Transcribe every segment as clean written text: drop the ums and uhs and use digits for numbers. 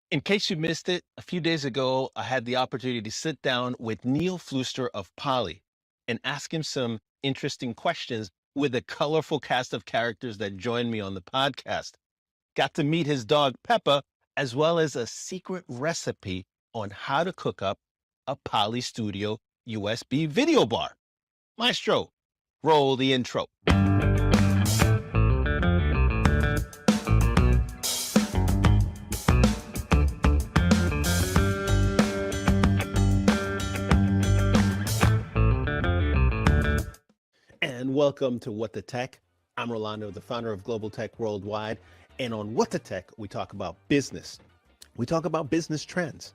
In case you missed it, a few days ago, I had the opportunity to sit down with Neil Fluester of Poly and ask him some interesting questions with a colorful cast of characters that joined me on the podcast. Got to meet his dog Peppa, as well as a secret recipe on how to cook up a Poly Studio USB video bar. Maestro, roll the intro. And welcome to What the Tech. I'm Rolando, the founder of Global Tech Worldwide. And on What the Tech, we talk about business. We talk about business trends.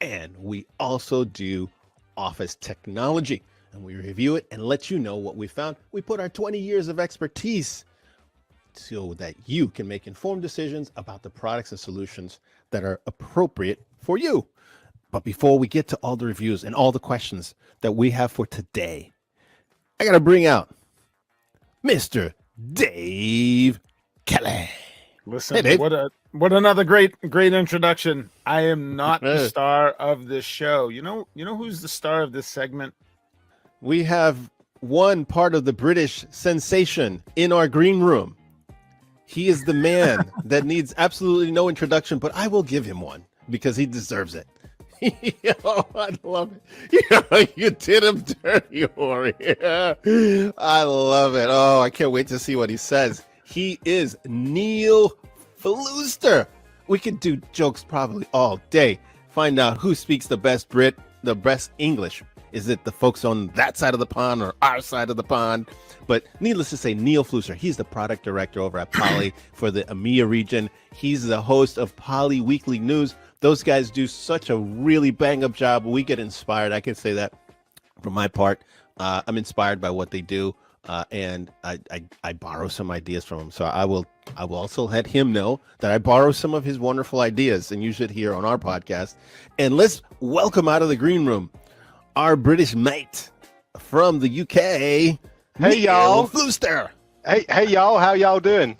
And we also do office technology. And we review it and let you know what we found. We put our 20 years of expertise so that you can make informed decisions about the products and solutions that are appropriate for you. But before we get to all the reviews and all the questions that we have for today, I got to bring out Mr. Dave Kelly. Listen, Hey, Dave. what another great introduction. I am not the star of this show. You know who's the star of this segment? We have one part of the British sensation in our green room. He is the man that needs absolutely no introduction, but I will give him one because he deserves it. Oh, I love it. You did him dirty, Ori. I love it. Oh, I can't wait to see what he says. He is Neil Fluester. We could do jokes probably all day. Find out who speaks the best Brit, the best English. Is it the folks on that side of the pond or our side of the pond? But needless to say, Neil Fluester, he's the product director over at Poly for the EMEA region. He's the host of Poly Weekly News. Those guys do such a really bang-up job. We get inspired. I can say that for my part. I'm inspired by what they do, and I borrow some ideas from them. So I will also let him know that I borrow some of his wonderful ideas and use it here on our podcast. And let's welcome out of the green room our British mate from the UK. Hey, Neil y'all. Fluester. Hey, y'all. How y'all doing?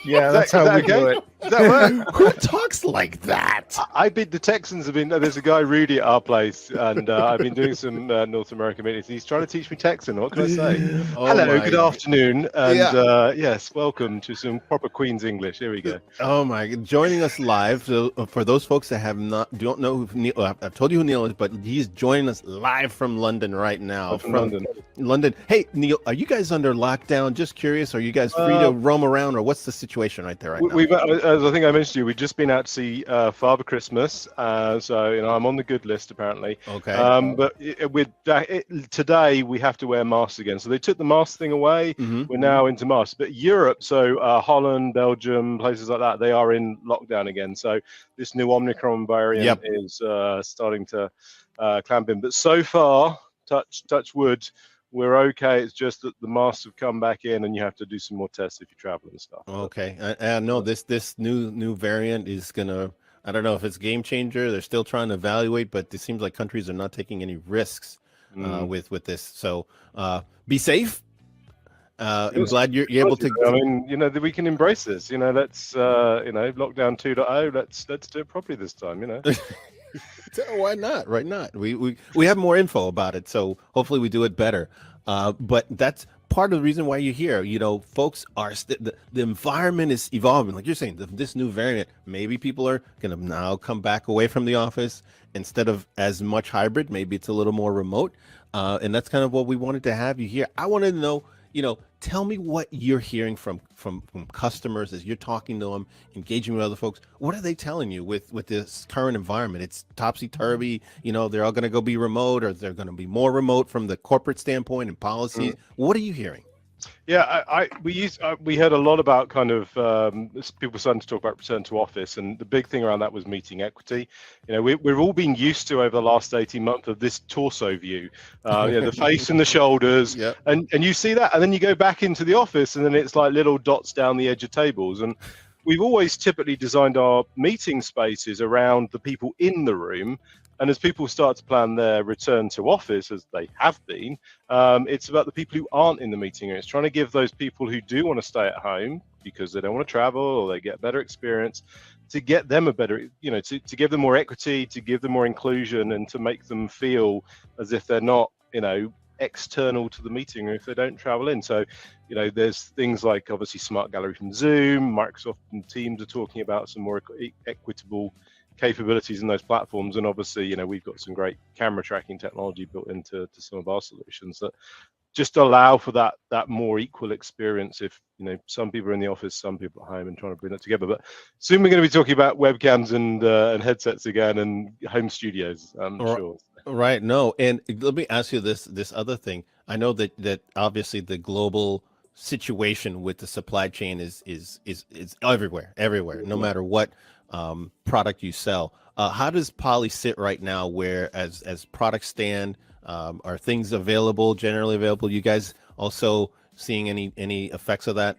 Yeah, that's how we do it. Does that work? Who talks like that? I beat the Texans. There's a guy, Rudy, at our place, and I've been doing some North American meetings. He's trying to teach me Texan. What can I say? Oh Hello, my good afternoon, and yes, welcome to some proper Queen's English. Here we go. Oh my! Joining us live. So for those folks that don't know who Neil, I've told you who Neil is, but he's joining us live from London right now. From London. Hey, Neil, are you guys under lockdown? Just curious. Are you guys free to roam around, or what's the situation right there right now? We've, as I think I mentioned to you, we've just been out to see Father Christmas. So I'm on the good list apparently. Okay. But today we have to wear masks again. So they took the mask thing away. Mhm. We're now into masks. But Europe, so Holland, Belgium, places like that, they are in lockdown again. So this new Omicron variant is starting to clamp in. But so far, touch wood, we're okay. It's just that the masks have come back in, and you have to do some more tests if you travel and stuff. Okay. I know this new variant is gonna. I don't know if it's game changer. They're still trying to evaluate, but it seems like countries are not taking any risks with this. So be safe. I'm glad you're able to. I mean, we can embrace this. Let's lockdown 2.0. Let's do it properly this time. Why not? Right not. We have more info about it, so hopefully we do it better. But that's part of the reason why you're here. Folks are the environment is evolving. Like you're saying, this new variant, maybe people are gonna now come back away from the office instead of as much hybrid. Maybe it's a little more remote, and that's kind of what we wanted to have you here. I wanted to know. Tell me what you're hearing from customers as you're talking to them, engaging with other folks. What are they telling you with this current environment? It's topsy-turvy. They're all going to go be remote, or they're going to be more remote from the corporate standpoint and policies. What are you hearing? Yeah, we heard a lot about kind of people starting to talk about return to office, and the big thing around that was meeting equity. We've all been used to over the last 18 months of this torso view, the face and the shoulders, and you see that, and then you go back into the office, and then it's like little dots down the edge of tables, and we've always typically designed our meeting spaces around the people in the room. And as people start to plan their return to office, as they have been, it's about the people who aren't in the meeting room. It's trying to give those people who do want to stay at home because they don't want to travel or they get better experience, to get them a better, to give them more equity, to give them more inclusion, and to make them feel as if they're not, external to the meeting room if they don't travel in. So, there's things like obviously Smart Gallery from Zoom, Microsoft and Teams are talking about some more equitable capabilities in those platforms, and obviously we've got some great camera tracking technology built into some of our solutions that just allow for that more equal experience. If some people are in the office, some people at home, and trying to bring that together. But soon we're going to be talking about webcams and headsets again, and home studios, I'm sure. Right. No, and let me ask you this other thing. I know that obviously the global situation with the supply chain is everywhere, no matter what product you sell. How does Poly sit right now, where as products stand, are things generally available? You guys also seeing any effects of that?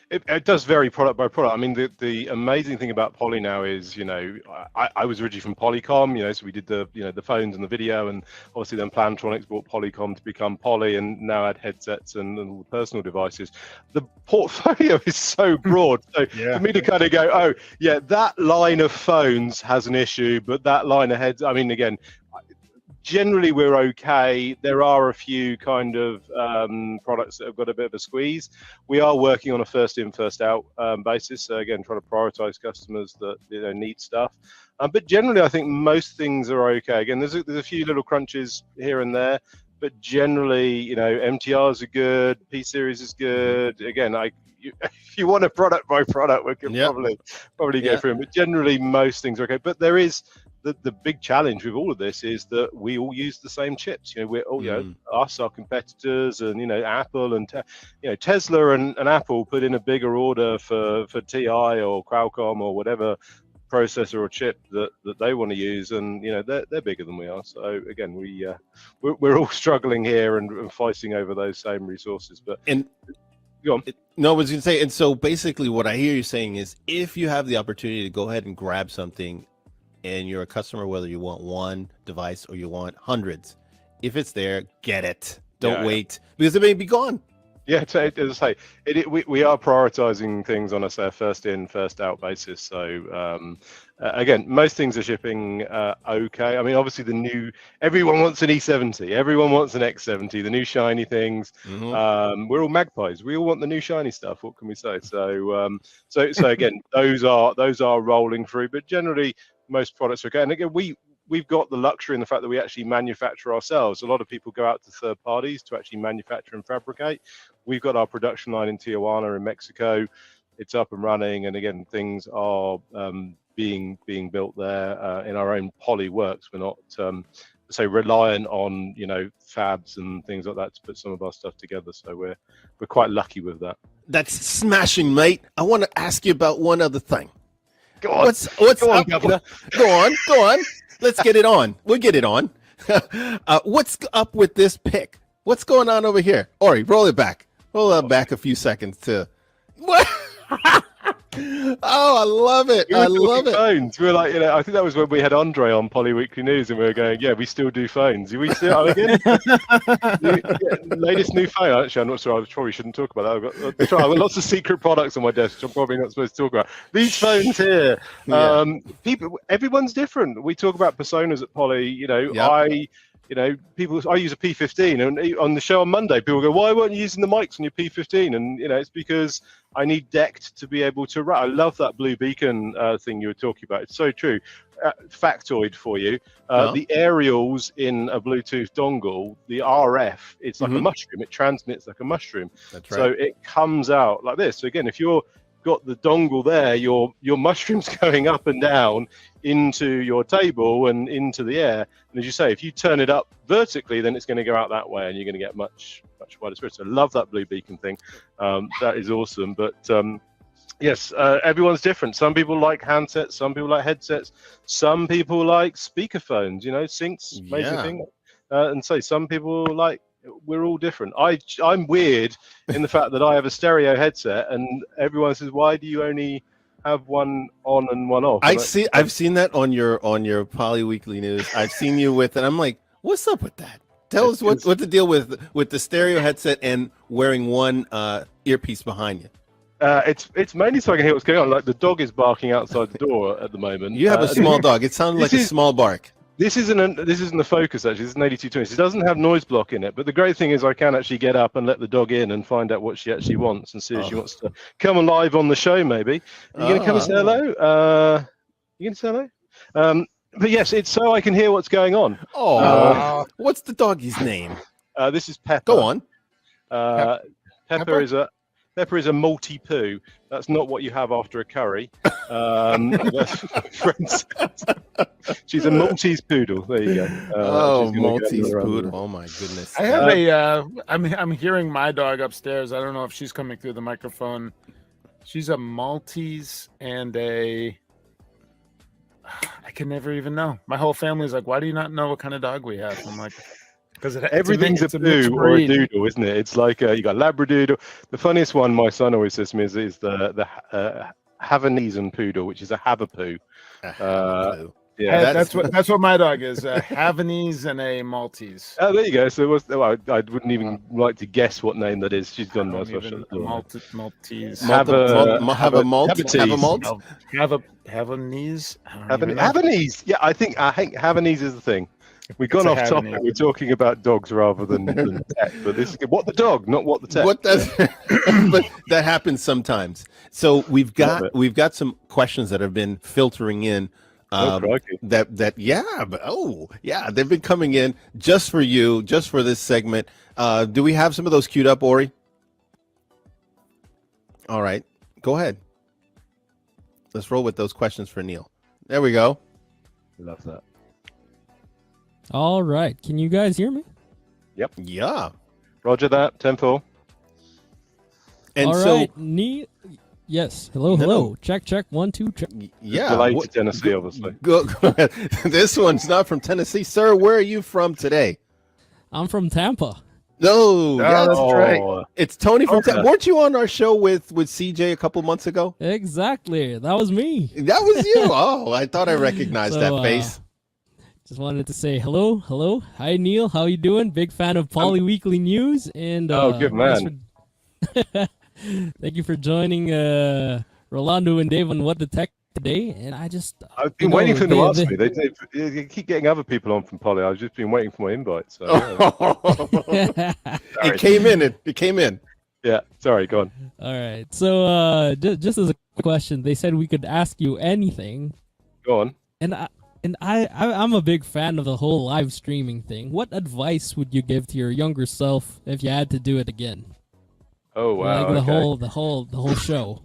It does vary product by product. I mean, the amazing thing about Poly now is, I was originally from Polycom, so we did the phones and the video, and obviously then Plantronics bought Polycom to become Poly, and now add headsets and all the personal devices. The portfolio is so broad. So for me to kind of go, oh yeah, that line of phones has an issue, but that line of heads, I mean, again, generally we're okay. There are a few kind of products that have got a bit of a squeeze. We are working on a first in, first out basis. So again, trying to prioritize customers that need stuff. But generally, I think most things are okay. Again, there's a few little crunches here and there, but generally, MTRs are good. P series is good. Again, if you want a product by product, we can probably go through them. But generally, most things are okay. But there is the big challenge with all of this is that we all use the same chips. We're all, us, our competitors, and Apple and Tesla and Apple put in a bigger order for TI or Qualcomm or whatever processor or chip that they want to use, and they're bigger than we are. So again, we're all struggling here and fighting over those same resources. But go on. No, I was going to say, and so basically what I hear you saying is, if you have the opportunity to go ahead and grab something, and you're a customer, whether you want one device or you want hundreds, if it's there, get it. Don't wait, because it may be gone. Yeah, as I say, we are prioritizing things on a first in, first out basis. So again, most things are shipping okay. I mean, obviously everyone wants an E70, everyone wants an X70, the new shiny things. We're all magpies. We all want the new shiny stuff. What can we say? So again, those are rolling through, but generally most products are okay. And again, we've got the luxury in the fact that we actually manufacture ourselves. A lot of people go out to third parties to actually manufacture and fabricate. We've got our production line in Tijuana in Mexico. It's up and running, and again, things are being built there in our own Poly works. We're not reliant on fabs and things like that to put some of our stuff together. So we're quite lucky with that. That's smashing, mate. I want to ask you about one other thing. Go on. What's go on, up? Governor. Go on. Let's get it on. We'll get it on. What's up with this pick? What's going on over here? Ori, roll it back. Roll it back a few seconds to what? Oh, I love it. I love it. Phones. We were like, I think that was when we had Andre on Poly Weekly News, and we were going, we still do phones. Do we still again? Latest new phone. Actually, I'm not sure. I probably shouldn't talk about that. I've got lots of secret products on my desk, which I'm probably not supposed to talk about. These phones here, everyone's different. We talk about personas at Poly. I use a P15, and on the show on Monday, people go, "Why weren't you using the mics on your P15?" And it's because I need DECT to be able to run. I love that blue beacon thing you were talking about. It's so true. Factoid for you: the aerials in a Bluetooth dongle, the RF, it's like a mushroom. It transmits like a mushroom. That's right. So it comes out like this. So again, if you're got the dongle there, your mushroom's going up and down into your table and into the air. And as you say, if you turn it up vertically, then it's going to go out that way, and you're going to get much wider spread. So I love that blue beacon thing. That is awesome. But yes, everyone's different. Some people like handsets, some people like headsets, some people like speakerphones. Syncs, amazing thing. And so some people like. We're all different. I'm weird in the fact that I have a stereo headset, and everyone says, "Why do you only have one on and one off. I've seen that on your Poly Weekly News. I've seen you with it. I'm like, what's up with that? Tell us what's the deal with the stereo headset and wearing one earpiece behind you. It's mainly so I can hear what's going on. Like the dog is barking outside the door at the moment. You have a small dog. It sounded like a small bark. This isn't the Focus actually. This is an 8220. It doesn't have noise block in it. But the great thing is I can actually get up and let the dog in and find out what she actually wants and see if she wants to come live on the show. Maybe are you going to come and say hello? You going to say hello? But yes, it's so I can hear what's going on. Oh, what's the doggy's name? This is Pepper. Go on. Pepper is a multi-poo. That's not what you have after a curry. She's a Maltese poodle. There you go. Maltese poodle. Oh my goodness. I have I'm hearing my dog upstairs. I don't know if she's coming through the microphone. She's a Maltese and I can never even know. My whole family's like, why do you not know what kind of dog we have? I'm like, because everything's a poo or a doodle, isn't it? It's like you got Labradoodle. The funniest one my son always says to me is the Havanese poodle, which is a Havapoo. Yeah, that's what my dog is. A Havanese and a Maltese. Oh, there you go. So I wouldn't even like to guess what name that is. She's gone now. Maltese. Have a Havanese. Havanese. Yeah, I think Havanese is the thing. We've gone off topic. We're talking about dogs rather than tech. But this is what the dog, not what the tech. But that happens sometimes. So we've got some questions that have been filtering in. They've been coming in just for you, just for this segment. Do we have some of those queued up, Ori? All right, go ahead. Let's roll with those questions for Neil. There we go. Love that. All right, can you guys hear me? Yep. Yeah. Roger that. 10-4. And all so, right, Neil. Yes. Hello. Check. 1 2 check. Yeah. Related to Tennessee, obviously. Go ahead. This one's not from Tennessee, sir. Where are you from today? I'm from Tampa. No, that's right. It's Tony from Tampa. Weren't you on our show with CJ a couple months ago? Exactly. That was me. That was you. Oh, I thought I recognized that face. Just wanted to say hello. Hi, Neil. How you doing? Big fan of Poly Weekly News. And good man. Thank you for joining Rolando and Dave on What the Tech today. And I've been waiting for them to ask me. They keep getting other people on from Poly. I've just been waiting for my invite. So it came in. Yeah. Sorry. Go on. All right. So just as a question, they said we could ask you anything. Go on. And I'm a big fan of the whole live streaming thing. What advice would you give to your younger self if you had to do it again? Oh wow! Like the whole show.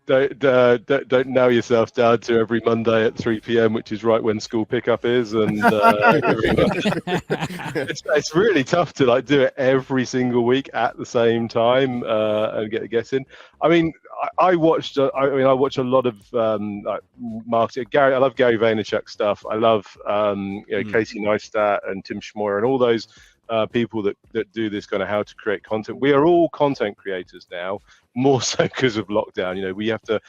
Don't nail yourself down to every Monday at 3 p.m., which is right when school pickup is, and it's really tough to do it every single week at the same time and get the guests in. I mean, I watch a lot of marketing. I love Gary Vaynerchuk stuff. I love Casey Neistat and Tim Schmoyer and all those people that do this kind of how to create content. We are all content creators now, more so because of lockdown. We have to.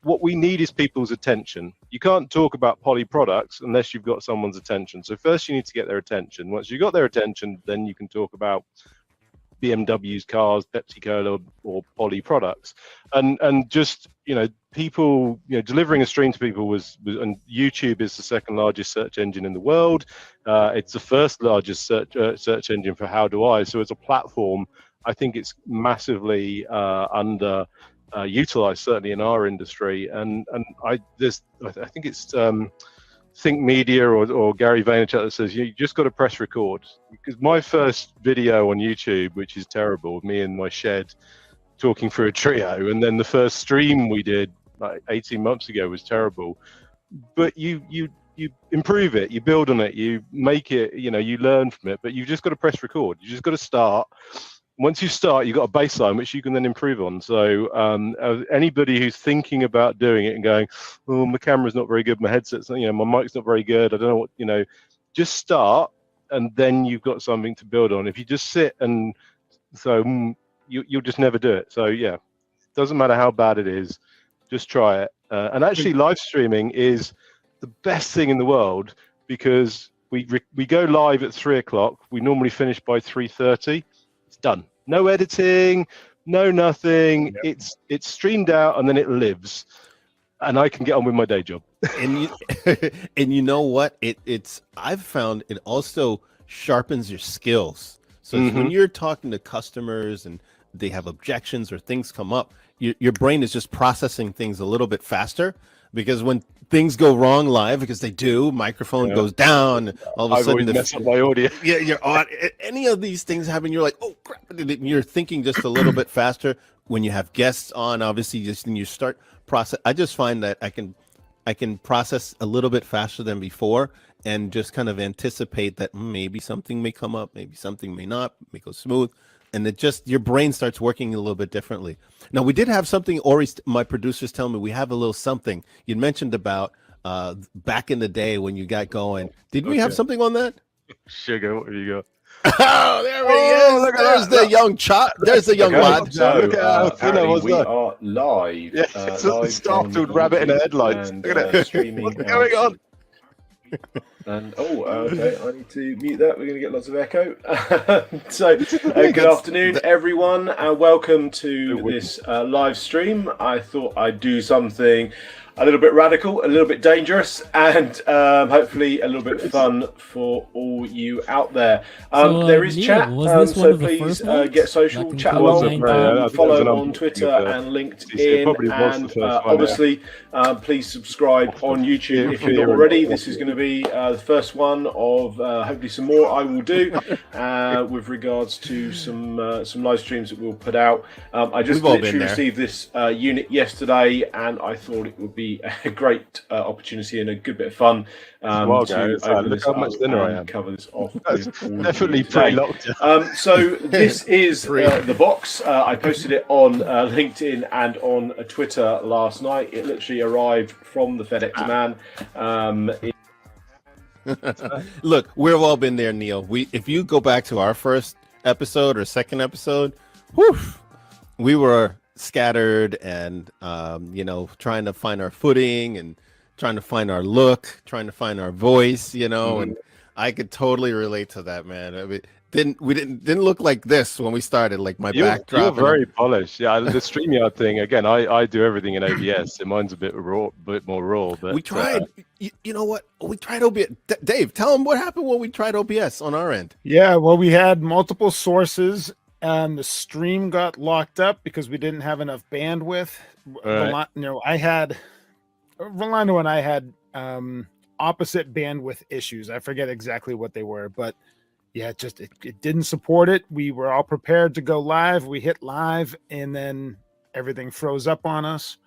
What we need is people's attention. You can't talk about Poly products unless you've got someone's attention. So first you need to get their attention. Once you've got their attention, then you can talk about BMW's cars, Pepsi Cola, or Poly products, and just people delivering a stream to people was and YouTube is the second largest search engine in the world. It's the first largest search engine for how do I. So as a platform, I think it's massively under utilized, certainly in our industry. And I think it's Think Media or Gary Vaynerchuk that says you just got to press record. Because my first video on YouTube, which is terrible, me in my shed talking through a trio, and then the first stream we did like 18 months ago was terrible. But you improve it, you build on it, you make it, you learn from it. But you've just got to press record. You just got to start. Once you start, you've got a baseline which you can then improve on. So anybody who's thinking about doing it and going, oh, my camera's not very good, my headset's, my mic's not very good, I don't know what, just start, and then you've got something to build on. If you just sit and you'll just never do it. So yeah, it doesn't matter how bad it is. Just try it. And actually, live streaming is the best thing in the world because we go live at 3 o'clock. We normally finish by 3:30. It's done. No editing, no nothing. Yep. It's streamed out and then it lives, and I can get on with my day job. And you know what? I've found it also sharpens your skills. So when you're talking to customers and they have objections or things come up, your brain is just processing things a little bit faster, because when things go wrong live, because they do, microphone goes down, all of a sudden mess up my audio. Yeah, your audio, any of these things happen, you're like, oh crap, and you're thinking just a little bit faster. When you have guests on, obviously, just and you start process. I just find that I can process a little bit faster than before, and just kind of anticipate that maybe something may come up, maybe something may not, may go smooth. And it just, your brain starts working a little bit differently. Now, we did have something, Ori, my producers tell me we have a little something. You mentioned about back in the day when you got going. Did we have something on that? Sugar, what have you got? Oh, there he is. Look, there's the young child. There's the young lad. So, Look at how thin we are live. Yeah, it's a startled rabbit in a headlights. Look at it. Streaming. What's going on? And okay, I need to mute that. We're going to get lots of echo. So, good afternoon, everyone, and welcome to this live stream. I thought I'd do something a little bit radical, a little bit dangerous, and hopefully a little bit fun for all you out there. There is Neil, chat, so please get social, chat along, follow on Twitter and LinkedIn, and obviously please subscribe on YouTube if you're not already. This is going to be the first one of hopefully some more I will do with regards to some live streams that we'll put out. I just literally received this unit yesterday, and I thought it would be a great opportunity and a good bit of fun to open this up and cover this off. Definitely pre-locked. So this is the box. I posted it on LinkedIn and on Twitter last night. It literally arrived from the FedEx man. Look, we've all been there, Neil. If you go back to our first episode or second episode, we were scattered and trying to find our footing and trying to find our look, trying to find our voice, and I could totally relate to that, man. I mean, we didn't look like this when we started, like my backdrop. You're very polished. Yeah, the StreamYard thing, again, I do everything in OBS, so mine's a bit more raw, but we tried you know what, we tried OBS. Dave, tell them what happened when we tried OBS on our end. Yeah, well, we had multiple sources and the stream got locked up because we didn't have enough bandwidth. Right. I had Rolando and I had opposite bandwidth issues. I forget exactly what they were, but yeah, it didn't support it. We were all prepared to go live. We hit live and then everything froze up on us.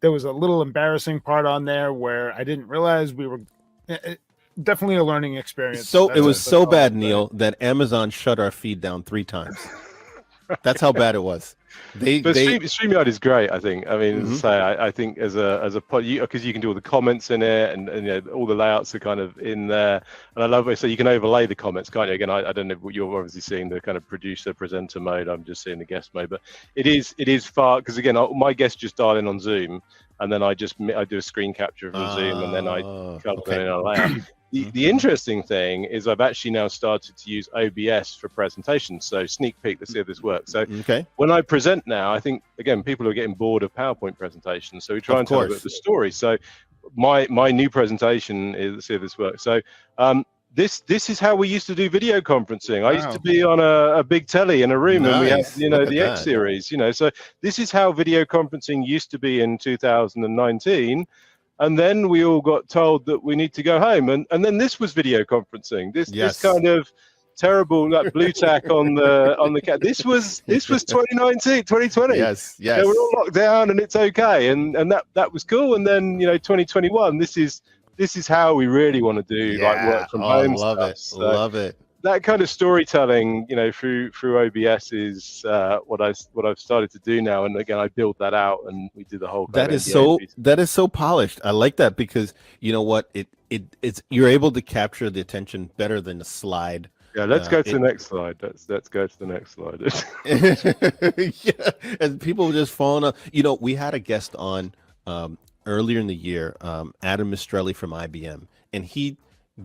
There was a little embarrassing part on there where I didn't realize we were definitely a learning experience. So it was so bad, Neil, that Amazon shut our feed down 3 times. That's how bad it was. StreamYard is great. I think. I mean, I think as a pod, because you can do all the comments in it, and all the layouts are kind of in there. And I love it. So you can overlay the comments, can't you? Again, I don't know what you're obviously seeing the kind of producer presenter mode. I'm just seeing the guest mode, but it is far because again, my guests just dial in on Zoom, and then I do a screen capture from Zoom, and then I cover it in a layout. The interesting thing is I've actually now started to use OBS for presentations. So sneak peek, let's see if this works. So when I present now, I think, again, people are getting bored of PowerPoint presentations. So we try and tell a bit of the story. So my new presentation is, let's see if this works. So this is how we used to do video conferencing. I used to be on a big telly in a room, and we had, the X series, so this is how video conferencing used to be in 2019. And then we all got told that we need to go home, and then this was video conconferencing. This kind of terrible like blue tack on the cat. This was 2019, 2020. Yes. We're all locked down, and it's okay, and that was cool. And then 2021. This is how we really want to do like work from home. Love it. That kind of storytelling, through OBS is what I've started to do now. And again, I build that out, and we do the whole. That is so polished. I like that because you know what, it's you're able to capture the attention better than a slide. Yeah, let's go to the next slide. Let's go to the next slide. Yeah, and people just falling up. We had a guest on earlier in the year, Adam Mistrelli from IBM, and he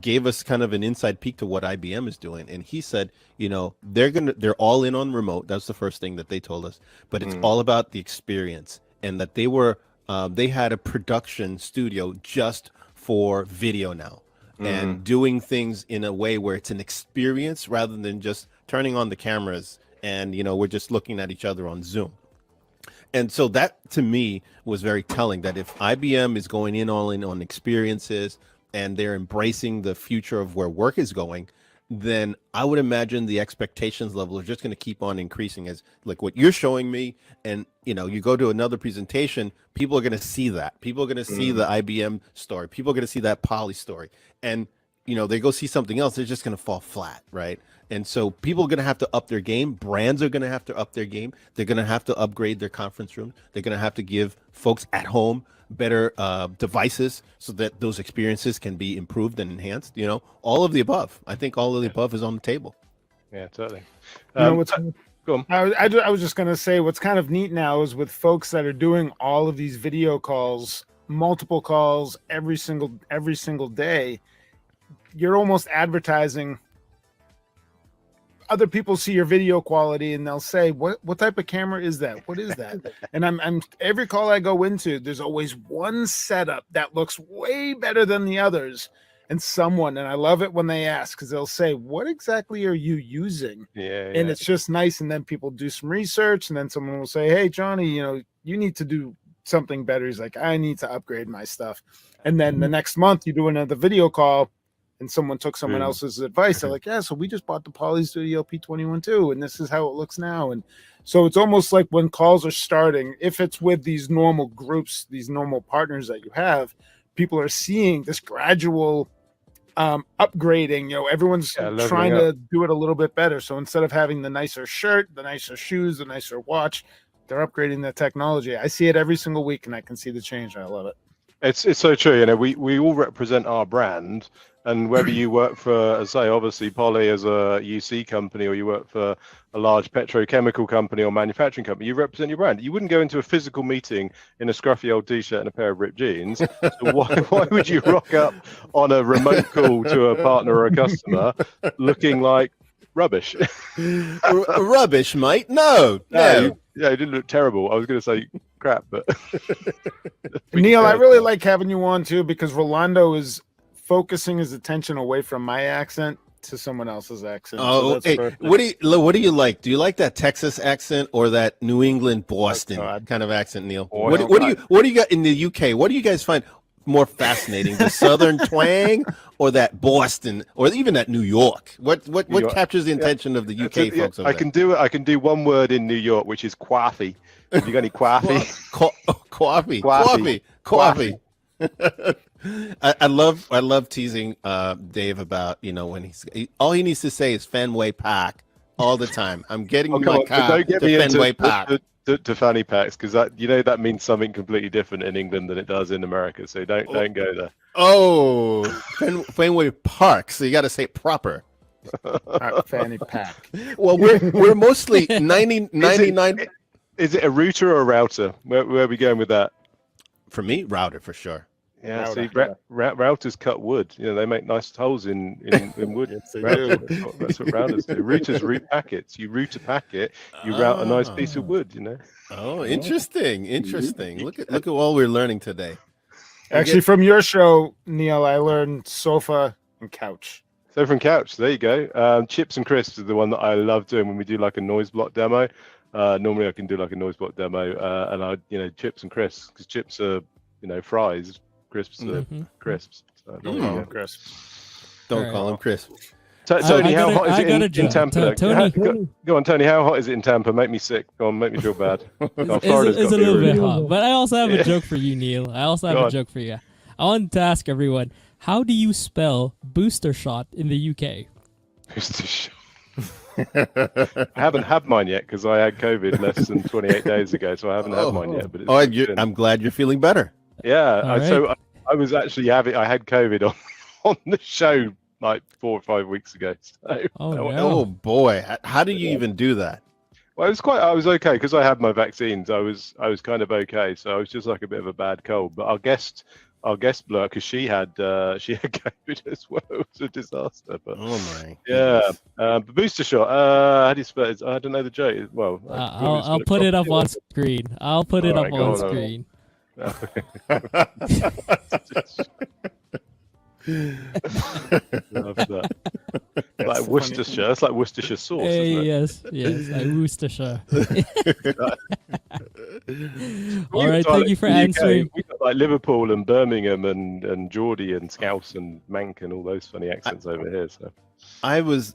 gave us kind of an inside peek to what IBM is doing. And he said, they're all in on remote. That's the first thing that they told us, but it's all about the experience, and that they had a production studio just for video now, and doing things in a way where it's an experience rather than just turning on the cameras and, we're just looking at each other on Zoom. And so that to me was very telling, that if IBM is going in all in on experiences and they're embracing the future of where work is going, then I would imagine the expectations level are just going to keep on increasing, as like what you're showing me. And, you go to another presentation, people are going to see that. People are going to see the IBM story. People are going to see that Poly story. And, they go see something else, they're just going to fall flat, right? And so people are going to have to up their game. Brands are going to have to up their game. They're going to have to upgrade their conference room. They're going to have to give folks at home better devices so that those experiences can be improved and enhanced. All of the above. I think all of the above is on the table. Yeah, totally. What's go on. I was just going to say, what's kind of neat now is with folks that are doing all of these video calls, multiple calls every single day, you're almost advertising. Other people see your video quality and they'll say, what type of camera is that? What is that? And I'm every call I go into, there's always one setup that looks way better than the others. And I love it when they ask, because they'll say, what exactly are you using? And it's just nice. And then people do some research, and then someone will say, hey, Johnny, you need to do something better. He's like, I need to upgrade my stuff. And then the next month you do another video call, and someone took someone else's advice. They're like, yeah, so we just bought the Poly Studio P21 too, and this is how it looks now. And so it's almost like when calls are starting, if it's with these normal groups, these normal partners that you have, people are seeing this gradual upgrading. Everyone's trying to do it a little bit better. So instead of having the nicer shirt, the nicer shoes, the nicer watch, they're upgrading the technology. I see it every single week, and I can see the change. I love it. It's so true. We all represent our brand, and whether you work for, as I say, obviously Poly as a UC company, or you work for a large petrochemical company or manufacturing company, you represent your brand. You wouldn't go into a physical meeting in a scruffy old t-shirt and a pair of ripped jeans. So why would you rock up on a remote call to a partner or a customer looking like rubbish? Rubbish, mate? No. Yeah, it didn't look terrible. I was going to say crap, but Neil, I really like having you on too, because Rolando is focusing his attention away from my accent to someone else's accent. Oh, hey, what do you like? Do you like that Texas accent or that New England Boston kind of accent, Neil? What do you got in the UK? What do you guys find more fascinating, the Southern twang or that Boston or even that New York? What captures the attention of the UK folks? I can do one word in New York, which is coffee. Have you got any coffee? Coffee. I love teasing Dave about when all he needs to say is Fenway Park all the time. I'm getting my car to Fenway Park. To fanny packs, because that means something completely different in England than it does in America. So don't go there. Oh, Fenway Park. So you got to say it proper. Fanny pack. Well, we're mostly 99. Is it a router or a router? Where are we going with that? For me, router for sure. Yeah, see, routers cut wood. They make nice holes in wood. Yes, they do. That's what routers do. Routers route packets. You route a packet, you route a nice piece of wood. Oh, interesting. Look at all we're learning today. Actually, from your show, Neil, I learned sofa and couch. Sofa and couch. There you go. Chips and crisps is the one that I love doing when we do like a noise block demo. Normally, I can do like a noise block demo, and chips and crisps, because chips are fries. Crisps are crisps. So crisps. Don't call them crisps. Tony, how hot is it in Tampa? Tony. Go on, Tony. How hot is it in Tampa? Make me sick. Go on, make me feel bad. It's a little bit hot. But I also have a joke for you, Neil. I want to ask everyone, how do you spell booster shot in the UK? Booster shot. I haven't had mine yet, because I had COVID less than 28 days ago, so I haven't had mine yet. But I'm glad you're feeling better. Yeah, so I was actually I had COVID on the show like 4 or 5 weeks ago. So, oh boy, how do you even do that? Well, it was quite. I was okay because I had my vaccines. I was kind of okay. So I was just like a bit of a bad cold. But our guest Blur, because she had COVID as well. It was a disaster. But oh my, yeah. But booster shot. How do you spell it? I don't know the joke. Well, I'll put it up on screen. I'll put it up on screen. Love that. Like Worcestershire. That's like Worcestershire sauce. Isn't it? Yes, like Worcestershire. All right, thank you for answering. We got like Liverpool and Birmingham and Geordie and Scouse and Mank and all those funny accents over here. So I was,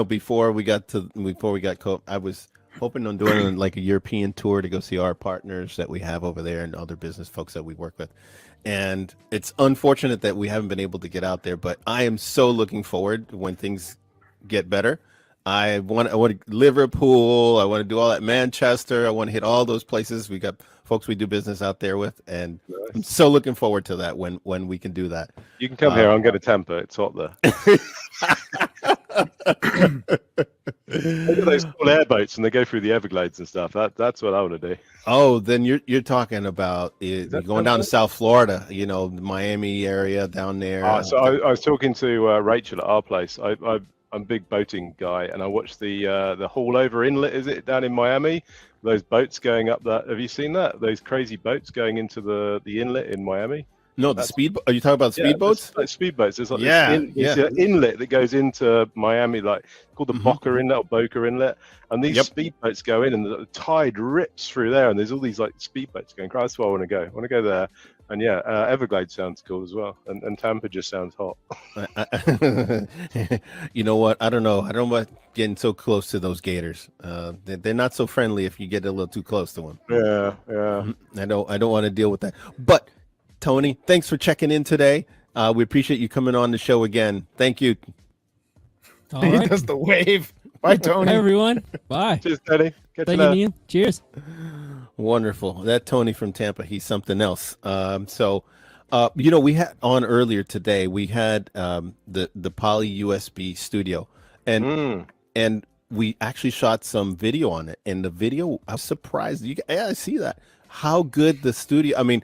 before we got COVID, I was hoping on doing like a European tour to go see our partners that we have over there and other business folks that we work with. And it's unfortunate that we haven't been able to get out there, but I am so looking forward when things get better. I want Liverpool. I want to do all that. Manchester. I want to hit all those places. We got folks we do business out there with, and I'm so looking forward to that when we can do that. You can come here. I'm going to Tampa. It's hot there. Look at those cool airboats, and they go through the Everglades and stuff. That's what I want to do. Oh, then you're talking about going down to South Florida, Miami area down there. So I was talking to Rachel at our place. I'm a big boating guy, and I watched the Haulover Inlet. Is it down in Miami? Those boats going up that. Have you seen that? Those crazy boats going into the inlet in Miami. No, the speed. Are you talking about speedboats? Like speedboats. There's like it's an inlet that goes into Miami, like called the Boca Inlet or Boca Inlet, and these speedboats go in, and the tide rips through there, and there's all these like speedboats going. That's where I want to go. I want to go there, and Everglades sounds cool as well, and Tampa just sounds hot. You know what? I don't know about getting so close to those gators. They're not so friendly if you get a little too close to them. Yeah. I don't want to deal with that, but. Tony, thanks for checking in today. We appreciate you coming on the show again. Thank you. All right. He does the wave. Bye, Tony. Bye, everyone. Bye. Cheers, Tony. Thank you, Neil. Cheers. Wonderful. That Tony from Tampa, he's something else. We had on earlier today, we had the Poly USB studio, and we actually shot some video on it. And the video, I was surprised. I see that. How good the studio. I mean,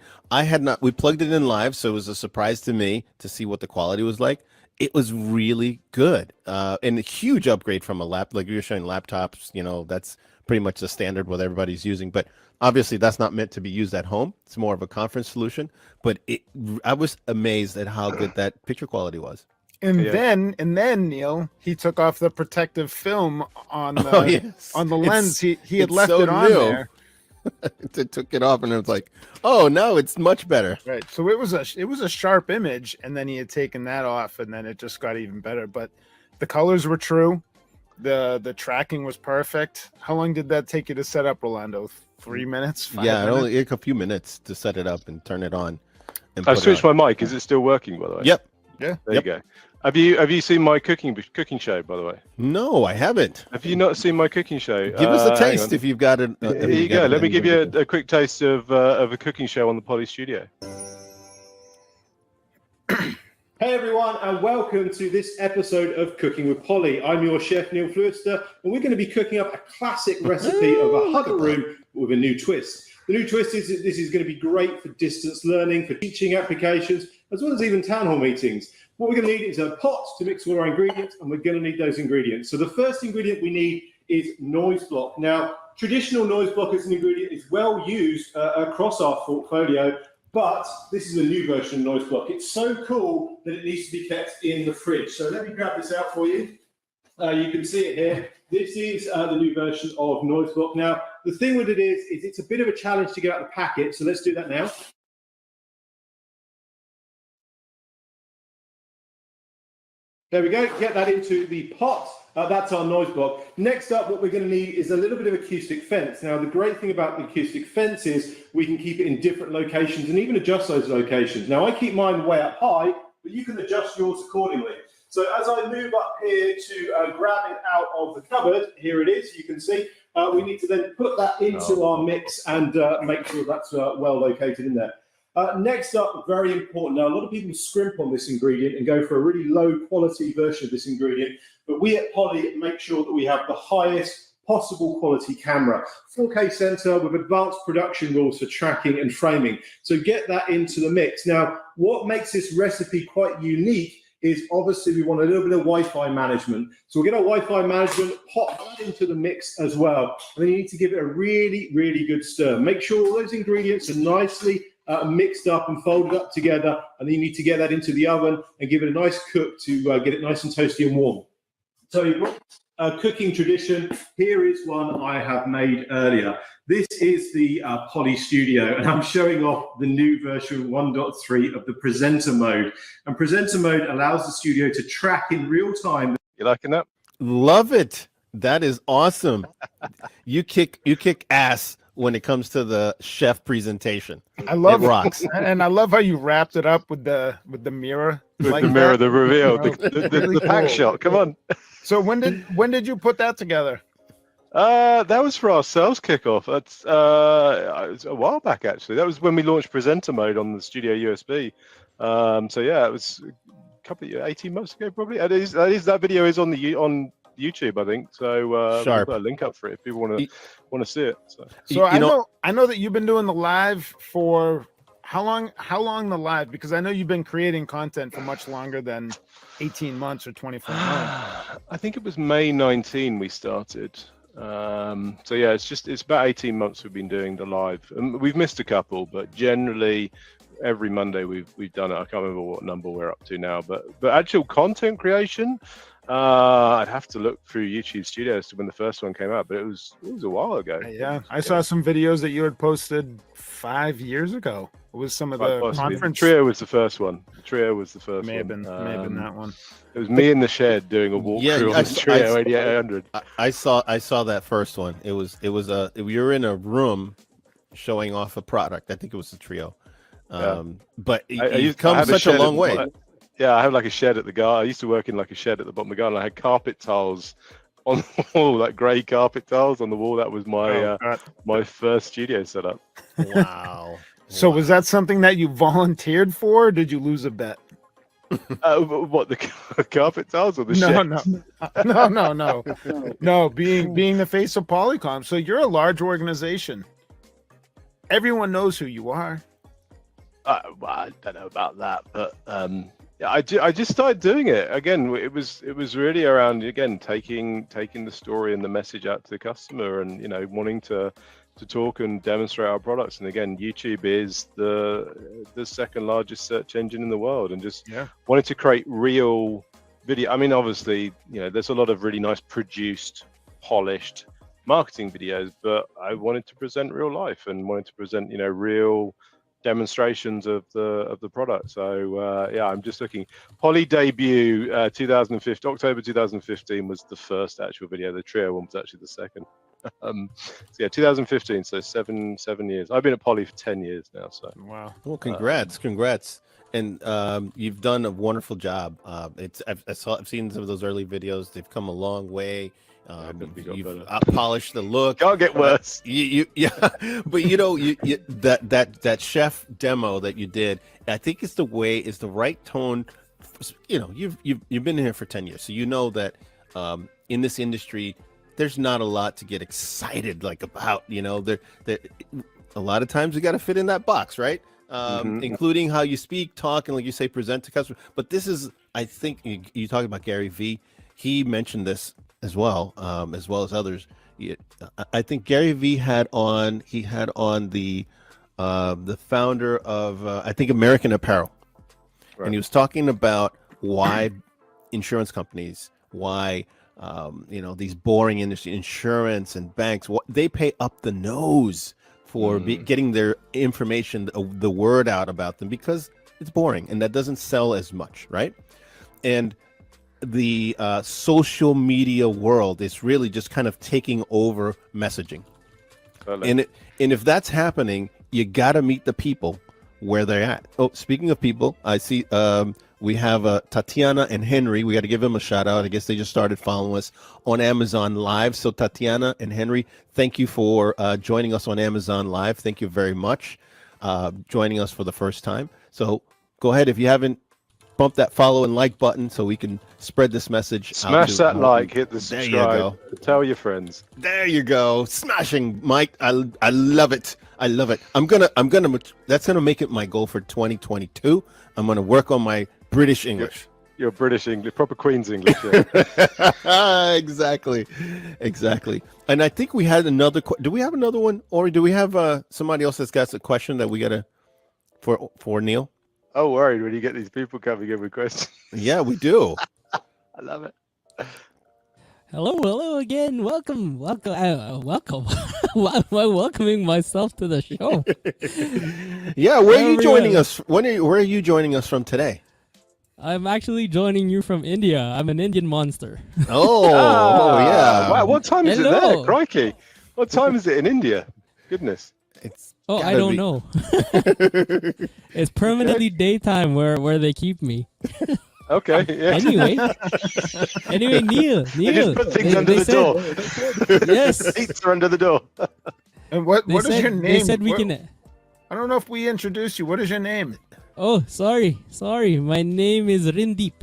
we plugged it in live, so it was a surprise to me to see what the quality was like. It was really good. And a huge upgrade from a like you were showing laptops, that's pretty much the standard what everybody's using. But obviously that's not meant to be used at home. It's more of a conference solution. But I was amazed at how good that picture quality was. And then Neil, he took off the protective film on the lens. He had left it on there. They took it off, and it was like, oh no, it's much better. Right. So it was a sharp image, and then he had taken that off, and then it just got even better. But the colors were true. The tracking was perfect. How long did that take you to set up, Rolando? 3 minutes? 5 minutes? It only took a few minutes to set it up and turn it on. I switched my mic. Is it still working, by the way? Yep. Yeah. There you go. Have you seen my cooking show, by the way? No, I haven't. Have you not seen my cooking show? Give us a taste if you've got it. Here you go. Let me give you a quick taste of a cooking show on the Poly Studio. Hey everyone, and welcome to this episode of Cooking with Poly. I'm your chef Neil Fluester, and we're going to be cooking up a classic recipe of a huddle room with a new twist. The new twist is that this is going to be great for distance learning, for teaching applications, as well as even town hall meetings. What we're going to need is a pot to mix all our ingredients, and we're going to need those ingredients. So the first ingredient we need is noise block. Now, traditional noise block as an ingredient is well used across our portfolio, but this is a new version of noise block. It's so cool that it needs to be kept in the fridge. So let me grab this out for you. You can see it here. This is the new version of noise block. Now, the thing with it is it's a bit of a challenge to get out the packet. So let's do that now. There we go, get that into the pot. That's our noise block. Next up, what we're going to need is a little bit of acoustic fence. Now, the great thing about the acoustic fence is we can keep it in different locations and even adjust those locations. Now, I keep mine way up high, but you can adjust yours accordingly. So as I move up here to grab it out of the cupboard, here it is, you can see, we need to then put that into our mix and make sure that's well located in there. Next up, very important. Now, a lot of people scrimp on this ingredient and go for a really low quality version of this ingredient, but we at Poly make sure that we have the highest possible quality camera. 4K sensor with advanced production rules for tracking and framing. So get that into the mix. Now, what makes this recipe quite unique is obviously we want a little bit of Wi-Fi management. So we'll get our Wi-Fi management, pop that into the mix as well. And then you need to give it a really, really good stir. Make sure all those ingredients are nicely mixed up and folded up together. And then you need to get that into the oven and give it a nice cook to get it nice and toasty and warm. So you've got a cooking tradition. Here is one I have made earlier. This is the Poly Studio, and I'm showing off the new version 1.3 of the presenter mode. And presenter mode allows the studio to track in real time. You liking that? Love it. That is awesome. You kick ass when it comes to the chef presentation. I love it. Rocks. And I love how you wrapped it up with the mirror. With like the mirror, the reveal, the pack shot. Come on. So when did you put that together? That was for our sales kickoff. That's it was a while back actually. That was when we launched presenter mode on the Studio USB. So yeah, it was a couple of 18 months ago probably. That video is on YouTube, I think. So we'll put a link up for it if people want to see it. So I know that you've been doing the live for how long the live? Because I know you've been creating content for much longer than 18 months or 24 months. I think it was May 19 we started. So yeah, it's about 18 months we've been doing the live, and we've missed a couple, but generally every Monday we've done it. I can't remember what number we're up to now, but actual content creation, I'd have to look through YouTube Studios to when the first one came out, but it was a while ago. Yeah, I saw some videos that you had posted 5 years ago. It was some of the conference. Trio was the first one. Trio was the first may have one. been that one. It was me in the shed doing a walkthrough on the Trio 8800. I saw that first one. It was we were in a room showing off a product. I think it was the Trio. But you've come such a long way. Yeah, I have like a shed at the garden. I used to work in like a shed at the bottom of the garden. I had carpet tiles on the wall, like grey carpet tiles on the wall. That was my my first studio setup. Wow. So was that something that you volunteered for, or did you lose a bet? What, the carpet tiles or the shed? No. Being the face of Polycom. So you're a large organization. Everyone knows who you are. Well, I don't know about that, but yeah, I just started doing it again. It was really around again taking the story and the message out to the customer, and wanting to talk and demonstrate our products. And again, YouTube is the second largest search engine in the world, and just wanted to create real video. I mean, obviously, there's a lot of really nice produced, polished marketing videos, but I wanted to present real life and wanted to present real demonstrations of the product. So yeah, I'm just looking. Poly debut 2015, October 2015 was the first actual video. The Trio one was actually the second. So yeah, 2015. So seven years. I've been at Poly for 10 years now. So wow. Well, congrats. And you've done a wonderful job. I've seen some of those early videos. They've come a long way. You've polished the look. Can't get worse. But that chef demo that you did, I think it's the right tone. You've been here for 10 years, so you know that in this industry, there's not a lot to get excited about. There a lot of times you got to fit in that box, right? Including how you speak, talk, and like you say, present to customers. But this is, I think, you talk about Gary Vee. He mentioned this as well as others. I think Gary Vee had on the founder of I think American Apparel, right. And he was talking about why insurance companies, why these boring industry, insurance and banks, they pay up the nose for getting their information, the word out about them, because it's boring and that doesn't sell as much, right? And the social media world is really just kind of taking over messaging. And if that's happening, you got to meet the people where they're at. Oh, speaking of people, I see we have Tatiana and Henry. We got to give them a shout out. I guess they just started following us on Amazon Live. So Tatiana and Henry, thank you for joining us on Amazon Live. Thank you very much. Joining us for the first time. So go ahead, if you haven't bump that follow and like button so we can spread this message. Smash that like, hit the subscribe. There you go. Tell your friends. There you go. Smashing, Mike. I love it. I love it. That's gonna make it my goal for 2022. I'm gonna work on my British English. Your British English, proper Queen's English. Yeah. Exactly. And I think we had another. Do we have another one, or do we have somebody else that's got a question that we gotta for Neil? Oh, worried when you get these people coming in with questions. Yeah, we do. I love it. Hello again. Welcome. Why am I welcoming myself to the show? Yeah, where are you joining us? Where are you joining us from today? I'm actually joining you from India. I'm an Indian monster. Oh, yeah. Wow, what time is it there? Crikey. What time is it in India? Goodness. I don't know. It's permanently daytime where they keep me. Okay. Yeah. Anyway, Neil. They just put things under the door. Yes. Seats are under the door. And what is your name? They said we can. I don't know if we introduced you. What is your name? Oh, sorry. My name is Rindeep.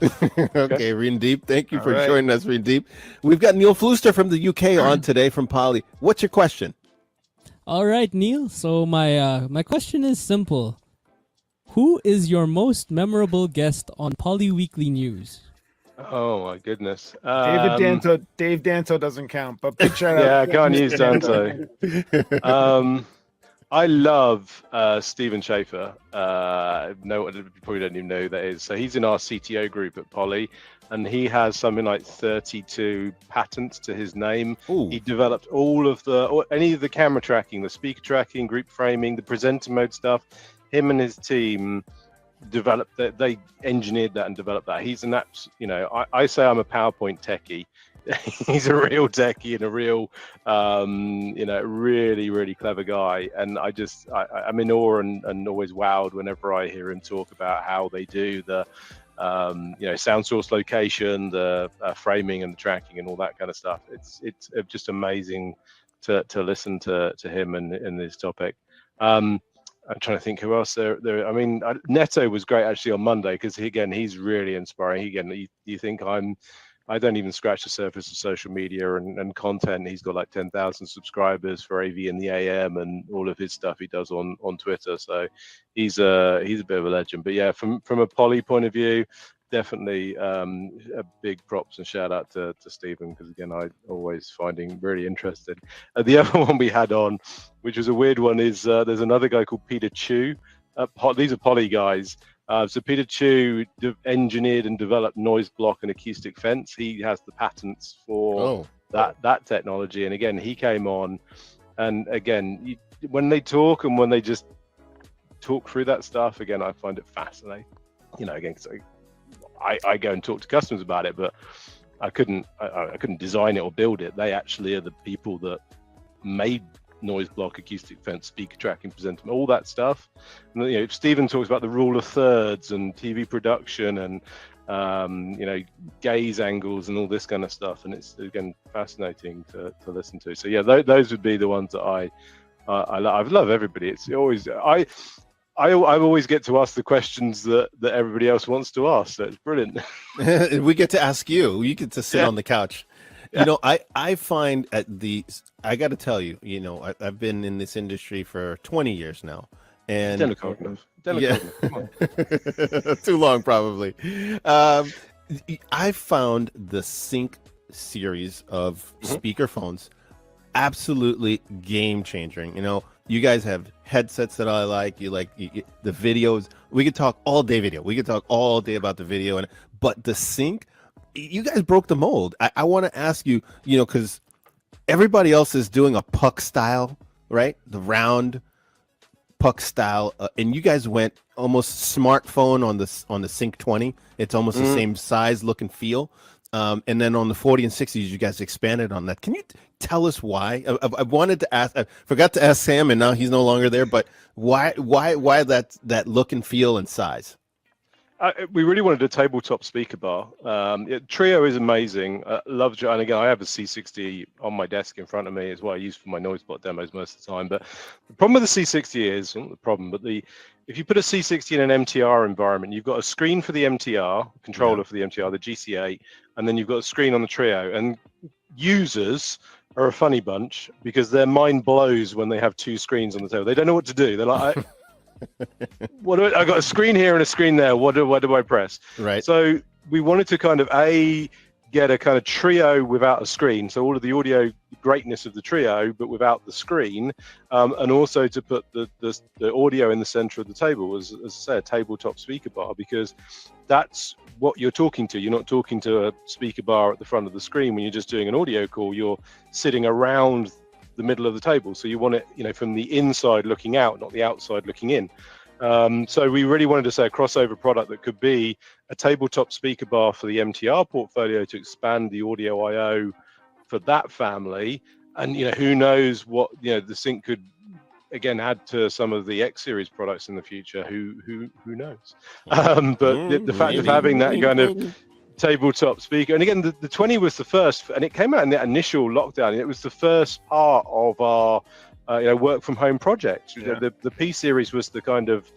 Okay, Rindeep. Thank you for joining us, Rindeep. We've got Neil Fluester from the UK on today from Poly. What's your question? All right, Neil. So my question is simple. Who is your most memorable guest on Poly Weekly News? Oh my goodness. Dave Danto doesn't count, but big shout out. Yeah, I can't use Danto. I love Stephen Schaefer. No, you probably don't even know who that is. So he's in our CTO group at Poly, and he has something like 32 patents to his name. Ooh. He developed all of any of the camera tracking, the speaker tracking, group framing, the presenter mode stuff. Him and his team developed that. They engineered that and developed that. He's an I say I'm a PowerPoint techie. He's a real techie and a real, really, really clever guy. And I'm in awe and always wowed whenever I hear him talk about how they do the, sound source location, the framing and the tracking and all that kind of stuff. It's just amazing to listen to him and this topic. I'm trying to think who else there. I mean, Neto was great actually on Monday because he's really inspiring. You think I don't even scratch the surface of social media and content. He's got like 10,000 subscribers for AV in the AM and all of his stuff he does on Twitter. So he's a bit of a legend. But yeah, from a Poly point of view, definitely a big props and shout out to Stephen, because again, I always find him really interesting. The other one we had on, which was a weird one, is there's another guy called Peter Chu. These are Poly guys. So Peter Chu engineered and developed noise block and acoustic fence. He has the patents for that technology. And again, he came on, and again, when they talk and when they just talk through that stuff, again, I find it fascinating. Again, so I go and talk to customers about it, but I couldn't design it or build it. They actually are the people that made noise block, acoustic fence, speaker tracking, presenter, all that stuff. And Stephen talks about the rule of thirds and TV production and gaze angles and all this kind of stuff, and it's again fascinating to listen to. So yeah, those would be the ones that I love everybody. It's always I always get to ask the questions that everybody else wants to ask. So it's brilliant. We get to ask you. You get to sit on the couch. I find I got to tell you, I've been in this industry for 20 years now, and too long probably. I found the Sync series of speakerphones absolutely game changing. You guys have headsets that I like. You like the videos. We could talk all day video. We could talk all day about the video, but the Sync, you guys broke the mold. I want to ask you, because everybody else is doing a puck style, right? The round puck style, and you guys went almost smartphone on the Sync 20. It's almost the same size, look, and feel. And then on the 40 and 60s, you guys expanded on that. Can you tell us why? I wanted to ask. I forgot to ask Sam, and now he's no longer there. But why that look and feel and size? We really wanted a tabletop speaker bar. Trio is amazing. Love, and again, I have a C60 on my desk in front of me as well. I use for my NoiseBot demos most of the time. But the problem with the C60 is, not the problem, but if you put a C60 in an MTR environment, you've got a screen for the MTR, controller for the MTR, the GC8, and then you've got a screen on the Trio. And users are a funny bunch because their mind blows when they have two screens on the table. They don't know what to do. They're like, I got a screen here and a screen there. What do I press? Right. So we wanted to kind of get a kind of Trio without a screen. So all of the audio greatness of the Trio, but without the screen, and also to put the audio in the center of the table, as I say, a tabletop speaker bar, because that's what you're talking to. You're not talking to a speaker bar at the front of the screen when you're just doing an audio call. You're sitting around the middle of the table, so you want it, from the inside looking out, not the outside looking in. So we really wanted to say a crossover product that could be a tabletop speaker bar for the MTR portfolio to expand the audio I/O for that family, and who knows what the Sync could again add to some of the X series products in the future. Who knows? But the fact of having that kind of tabletop speaker, and again the 20 was the first, and it came out in the initial lockdown, and it was the first part of our work from home project. The P series was the kind of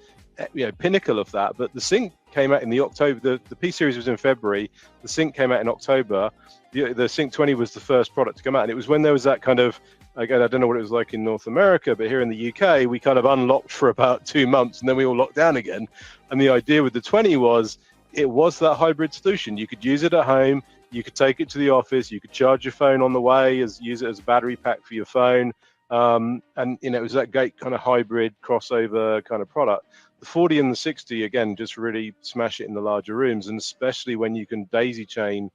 pinnacle of that, but the Sync came out in the October. The P series was in February, the Sync came out in October. The Sync 20 was the first product to come out, and it was when there was that kind of, again, I don't know what it was like in North America, but here in the UK we kind of unlocked for about 2 months and then we all locked down again. And the idea with the 20 was it was that hybrid solution. You could use it at home, you could take it to the office, you could charge your phone on the way, use it as a battery pack for your phone. And it was that great kind of hybrid crossover kind of product. The 40 and the 60 again just really smash it in the larger rooms, and especially when you can daisy chain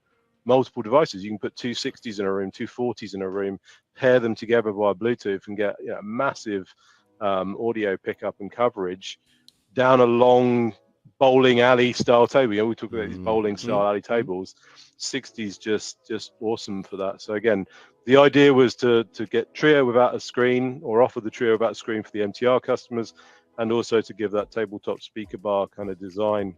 multiple devices. You can put two 60s in a room, two 40s in a room, pair them together via Bluetooth and get massive audio pickup and coverage down a long bowling alley style table. We talk about these bowling style alley tables. 60s just awesome for that. So again, the idea was to get Trio without a screen, or offer the Trio without a screen for the MTR customers, and also to give that tabletop speaker bar kind of design,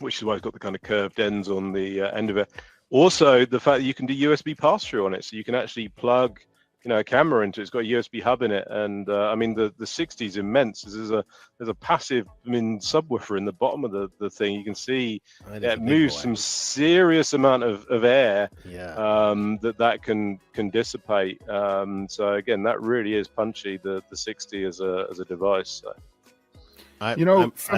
which is why it's got the kind of curved ends on the end of it. Also, the fact that you can do USB pass-through on it, so you can actually plug a camera into it. It's got a USB hub in it, and I mean the 60 is immense. There's a passive subwoofer in the bottom of the thing. You can see it moves some serious amount of air that can dissipate. So again, that really is punchy, the 60 as a device. So. I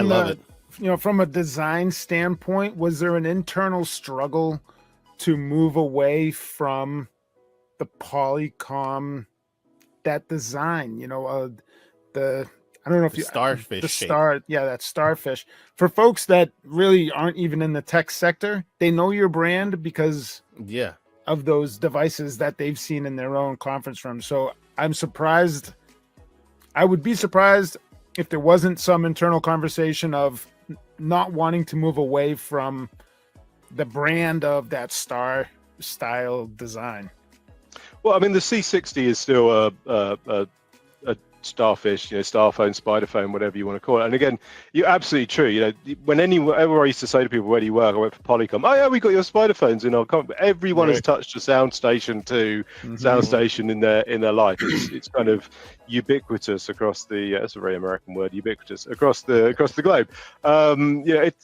love it. From a design standpoint, was there an internal struggle to move away from the Polycom, that design, I don't know if starfish, that starfish. For folks that really aren't even in the tech sector, they know your brand because of those devices that they've seen in their own conference room. So I'm surprised. I would be surprised if there wasn't some internal conversation of not wanting to move away from the brand of that star style design. Well, I mean, the C60 is still a starfish, starphone, spiderphone, whatever you want to call it. And again, you're absolutely true. Whenever I used to say to people, "Where do you work?" I went for Polycom. Oh yeah, we got your spiderphones in our company. But everyone has touched a sound station in their life. It's kind of ubiquitous across the. That's a very American word, ubiquitous across the globe.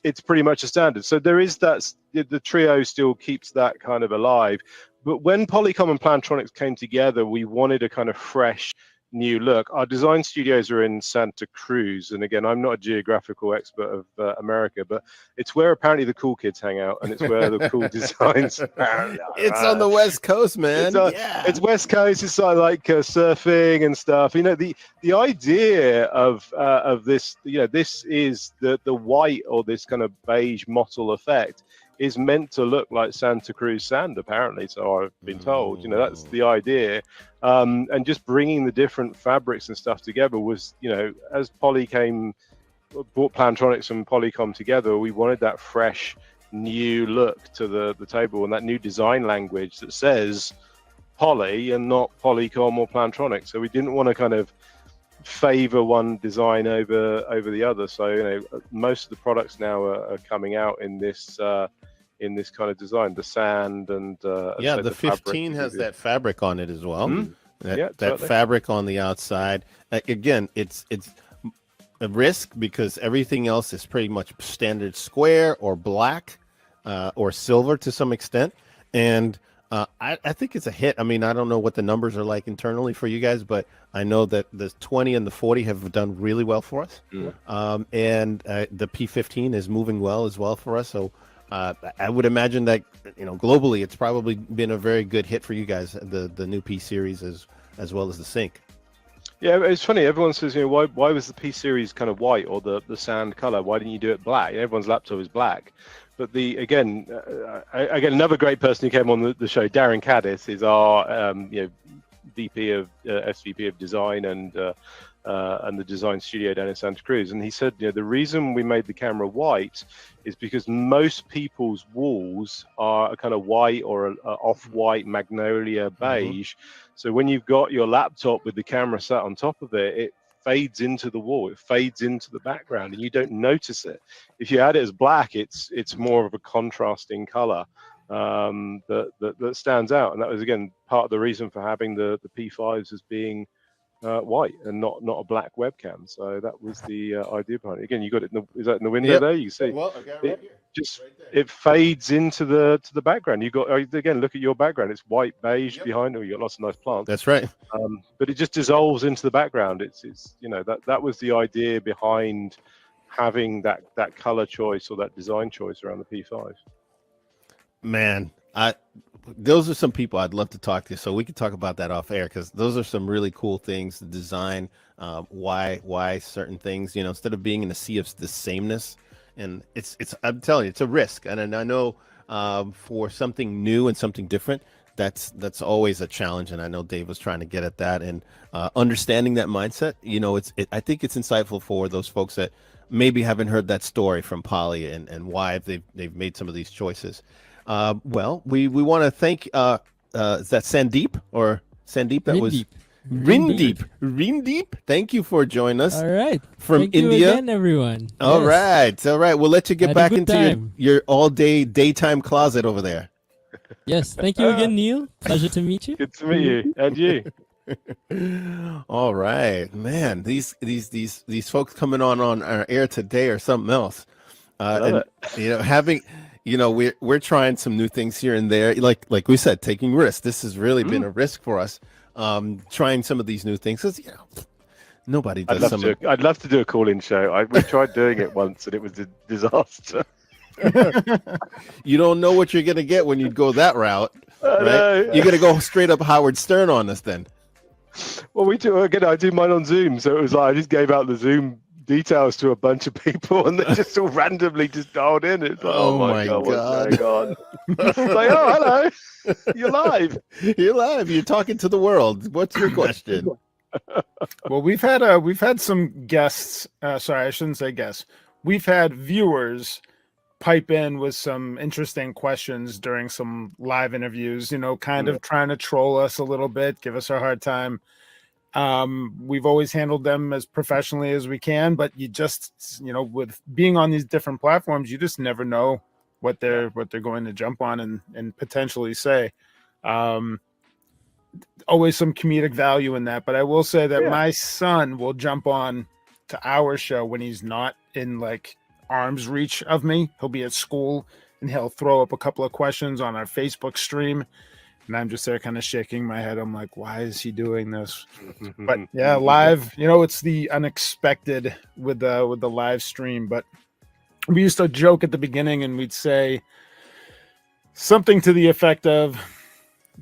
It's pretty much a standard. So there is that. The Trio still keeps that kind of alive. But when Polycom and Plantronics came together, we wanted a kind of fresh, new look. Our design studios are in Santa Cruz, and again, I'm not a geographical expert of America, but it's where apparently the cool kids hang out, and it's where the cool designs. It's on the West Coast, man. It's West Coast. It's like surfing and stuff. The idea of this, this is the white or this kind of beige mottle effect is meant to look like Santa Cruz sand, apparently. So I've been told. That's the idea. And just bringing the different fabrics and stuff together was, as Poly brought Plantronics and Polycom together, we wanted that fresh, new look to the table, and that new design language that says Poly and not Polycom or Plantronics. So we didn't want to kind of favor one design over the other. So most of the products now are coming out in this kind of design, the sand and the 15 has that fabric on it as well. That totally. fabric on the outside. Again, it's a risk because everything else is pretty much standard square or black or silver to some extent, and I think it's a hit. I mean, I don't know what the numbers are like internally for you guys, but I know that the 20 and the 40 have done really well for us. And the P15 is moving well as well for us. So I would imagine that, globally, it's probably been a very good hit for you guys, the new P series as well as the Sync. Yeah, it's funny. Everyone says, why was the P series kind of white or the sand color? Why didn't you do it black? Everyone's laptop is black. But again, another great person who came on the show, Darren Caddis, is our VP of SVP of design and the design studio down in Santa Cruz. And he said, the reason we made the camera white is because most people's walls are a kind of white or a off-white magnolia beige. So when you've got your laptop with the camera sat on top of it, it fades into the wall, it fades into the background, and you don't notice it. If you add it as black, it's more of a contrasting color that stands out. And that was, again, part of the reason for having the P5s as being white and not a black webcam. So that was the idea behind it. Again, you got it. Is that in the window there? You can see. Well, I got it right here. Just right there. It fades into the background. You got, again, look at your background. It's white beige behind. You got lots of nice plants. That's right. But it just dissolves into the background. It's that was the idea behind having that color choice or that design choice around the P5. Man, those are some people I'd love to talk to, so we could talk about that off air, because those are some really cool things. The design, why certain things, instead of being in a sea of the sameness, and it's I'm telling you, it's a risk, and I know for something new and something different, that's always a challenge, and I know Dave was trying to get at that, and understanding that mindset. I think it's insightful for those folks that maybe haven't heard that story from Poly and why they've made some of these choices. Well, we want to thank, is that Sandeep or Sandeep? That was Rindeep. Thank you for joining us. All right. From Thank India. you again, everyone. All right. We'll let you get back into your all-day daytime closet over there. Yes. Thank you again, Neil. Pleasure to meet you. Good to meet you. And you. All right, man. These folks coming on our air today are something else. Having. We're trying some new things here and there. Like we said, taking risks. This has really been a risk for us. Trying some of these new things. Cause, nobody does I'd love to do a call-in show. We tried doing it once and it was a disaster. You don't know what you're going to get when you go that route. Right? You're going to go straight up Howard Stern on us then. Well, I do mine on Zoom. So it was like, I just gave out the Zoom details to a bunch of people and they just all randomly just dialed in. It's like, oh my God. What's going on? It's like, oh, hello. You're live. You're talking to the world. What's your question? Well, we've had some guests. Sorry, I shouldn't say guests. We've had viewers pipe in with some interesting questions during some live interviews, kind of trying to troll us a little bit, give us a hard time. We've always handled them as professionally as we can, but you just, with being on these different platforms, you just never know what they're going to jump on and potentially say. Always some comedic value in that, but I will say that my son will jump on to our show when he's not in like arm's reach of me. He'll be at school and he'll throw up a couple of questions on our Facebook stream. And I'm just there kind of shaking my head. I'm like, why is he doing this? But yeah, live, it's the unexpected with the live stream. But we used to joke at the beginning and we'd say something to the effect of,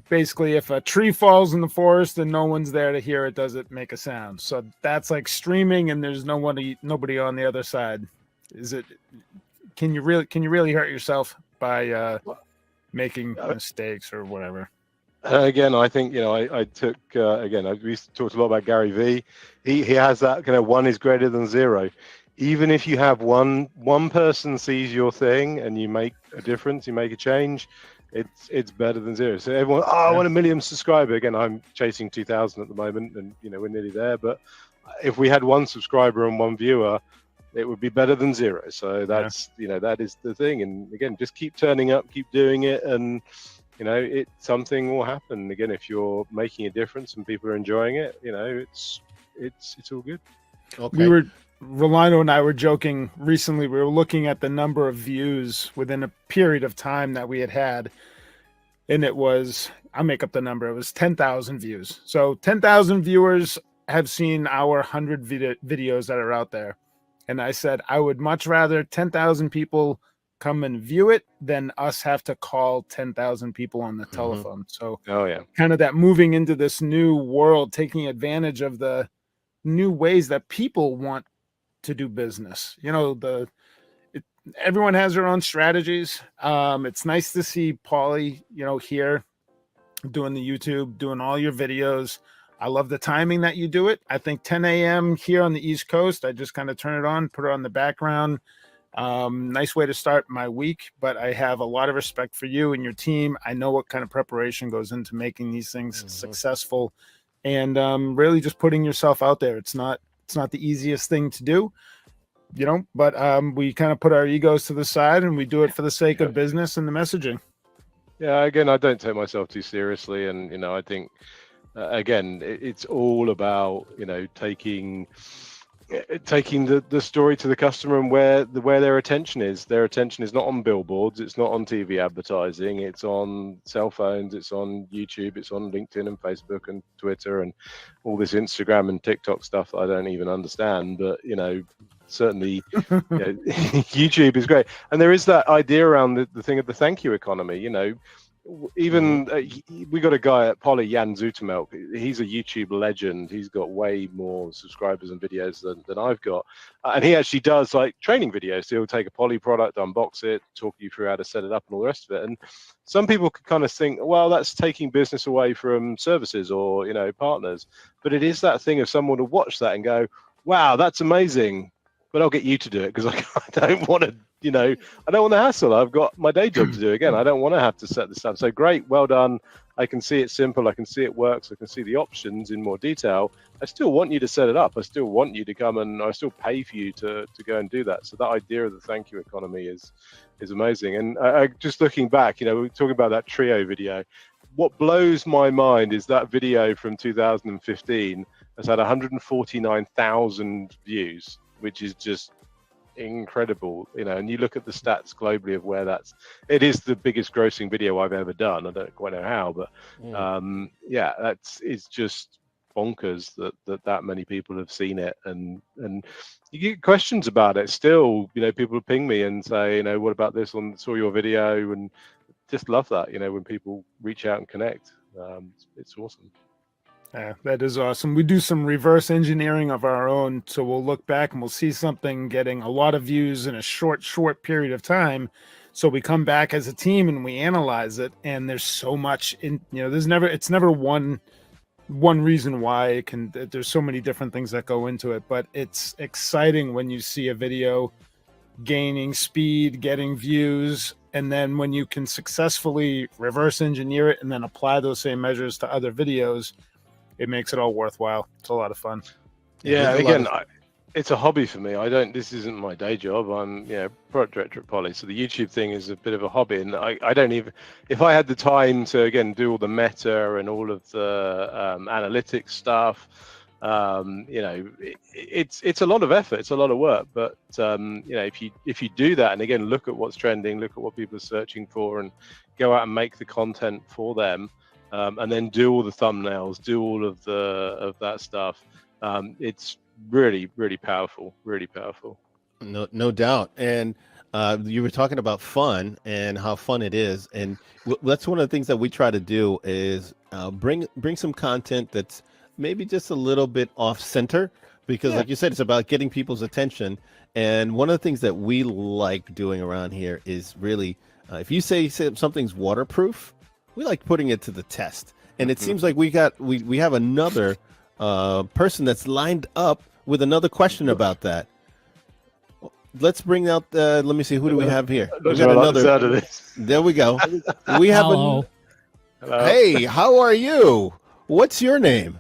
basically, if a tree falls in the forest and no one's there to hear it, does it make a sound? So that's like streaming and there's nobody on the other side. Can you really hurt yourself by making mistakes or whatever? Again, I think I took we used to talk a lot about Gary V. He has that kind of 1 is greater than 0. Even if you have one person sees your thing and you make a difference, you make a change, it's better than 0. So everyone, I want 1 million subscribers. Again, I'm chasing 2,000 at the moment, and we're nearly there. But if we had one subscriber and one viewer, it would be better than zero. So that's that is the thing. And again, just keep turning up, keep doing it, and something will happen. Again, if you're making a difference and people are enjoying it, it's all good. Okay. Rolando and I were joking recently. We were looking at the number of views within a period of time that we had, and it was, I'll make up the number, it was 10,000 views. So 10,000 viewers have seen our 100 videos that are out there. And I said, I would much rather 10,000 people come and view it than us have to call 10,000 people on the telephone. So kind of that moving into this new world, taking advantage of the new ways that people want to do business. Everyone has their own strategies. It's nice to see Poly, here doing the YouTube, doing all your videos. I love the timing that you do it. I think 10 a.m. here on the East Coast, I just kind of turn it on, put it on the background. Nice way to start my week, but I have a lot of respect for you and your team. I know what kind of preparation goes into making these things successful, and really just putting yourself out there. It's not the easiest thing to do, but we kind of put our egos to the side and we do it for the sake of business and the messaging. Yeah, again, I don't take myself too seriously, and I think again, it's all about taking the story to the customer and where their attention is. Their attention is not on billboards, it's not on TV advertising, it's on cell phones, it's on YouTube, it's on LinkedIn and Facebook and Twitter and all this Instagram and TikTok stuff that I don't even understand. But certainly YouTube is great, and there is that idea around the thing of the thank you economy. Even we got a guy at Poly, Jan Zutermelk. He's a YouTube legend. He's got way more subscribers and videos than I've got, and he actually does like training videos. So he'll take a Poly product, unbox it, talk you through how to set it up and all the rest of it. And some people could kind of think, well, that's taking business away from services or partners. But it is that thing of someone to watch that and go, wow, that's amazing, but I'll get you to do it because I don't want to. I don't want to hassle. I've got my day job to do. Again, I don't want to have to set this up. So great, well done. I can see it simple. I can see it works. I can see the options in more detail. I still want you to set it up. I still want you to come, and I still pay for you to go and do that. So that idea of the thank you economy is amazing. And I just looking back, we were talking about that trio video. What blows my mind is that video from 2015 has had 149,000 views, which is just incredible, and you look at the stats globally of where it is the biggest grossing video I've ever done. I don't quite know how, but it's just bonkers that many people have seen it, and you get questions about it still. People ping me and say, what about this one? Saw your video, and just love that. When people reach out and connect, it's awesome. Yeah, that is awesome. We do some reverse engineering of our own. So we'll look back and we'll see something getting a lot of views in a short period of time. So we come back as a team and we analyze it. And there's so much it's never one reason why there's so many different things that go into it. But it's exciting when you see a video gaining speed, getting views. And then when you can successfully reverse engineer it and then apply those same measures to other videos, it makes it all worthwhile. It's a lot of fun. Yeah, again, it's a hobby for me. This isn't my day job. I'm product director at Poly, so the YouTube thing is a bit of a hobby, and I don't even, if I had the time to again do all the meta and all of the analytics stuff, it's a lot of effort, it's a lot of work, but if you do that and again look at what's trending, look at what people are searching for, and go out and make the content for them. And then do all the thumbnails, do all of that stuff. It's really, really powerful, really powerful. No doubt. And you were talking about fun and how fun it is. And that's one of the things that we try to do is bring some content that's maybe just a little bit off center, because like you said, it's about getting people's attention. And one of the things that we like doing around here is really, if you say something's waterproof, we like putting it to the test. And it seems like we have another person that's lined up with another question about that. Let's bring out let me see, who do we have here? We got another. There we go. We have Hello. Hey, how are you? What's your name?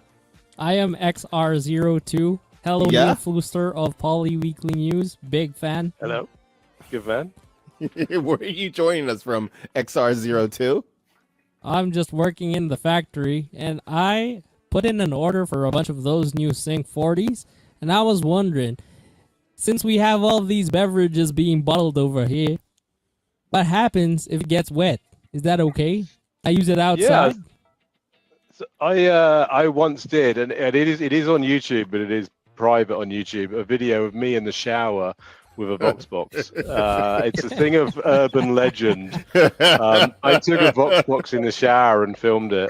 I am XR02. Hello, Yeah? Neil Fluester of Poly Weekly News. Big fan. Hello. Good man. Where are you joining us from, XR02? I'm just working in the factory, and I put in an order for a bunch of those new Sync 40s, and I was wondering, since we have all these beverages being bottled over here, what happens if it gets wet? Is that okay? I use it outside? Yeah. So I once did, and it is on YouTube, but it is private on YouTube, a video of me in the shower with a Voxbox. It's a thing of urban legend. I took a Voxbox in the shower and filmed it.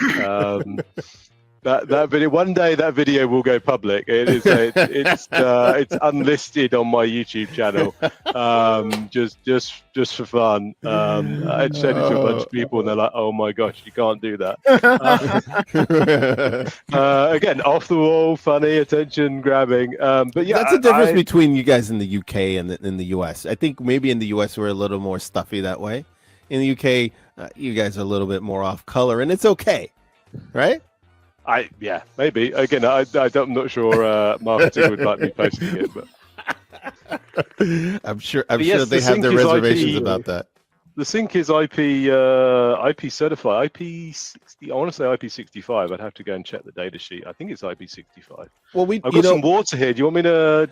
That video, one day that video will go public. It's unlisted on my YouTube channel, just for fun. I showed it to a bunch of people, and they're like, "Oh my gosh, you can't do that." Again, off the wall, funny, attention grabbing. But yeah, that's the difference between you guys in the UK and in the US. I think maybe in the US we're a little more stuffy that way. In the UK, you guys are a little bit more off color, and it's okay, right? Yeah, maybe. Again, I'm not sure marketing would like me posting it, but I'm sure they have their reservations about that. The Sync is IP certified, IP60. I want to say IP65. I'd have to go and check the data sheet. I think it's IP65. Well, I've got some water here. Do you want me to?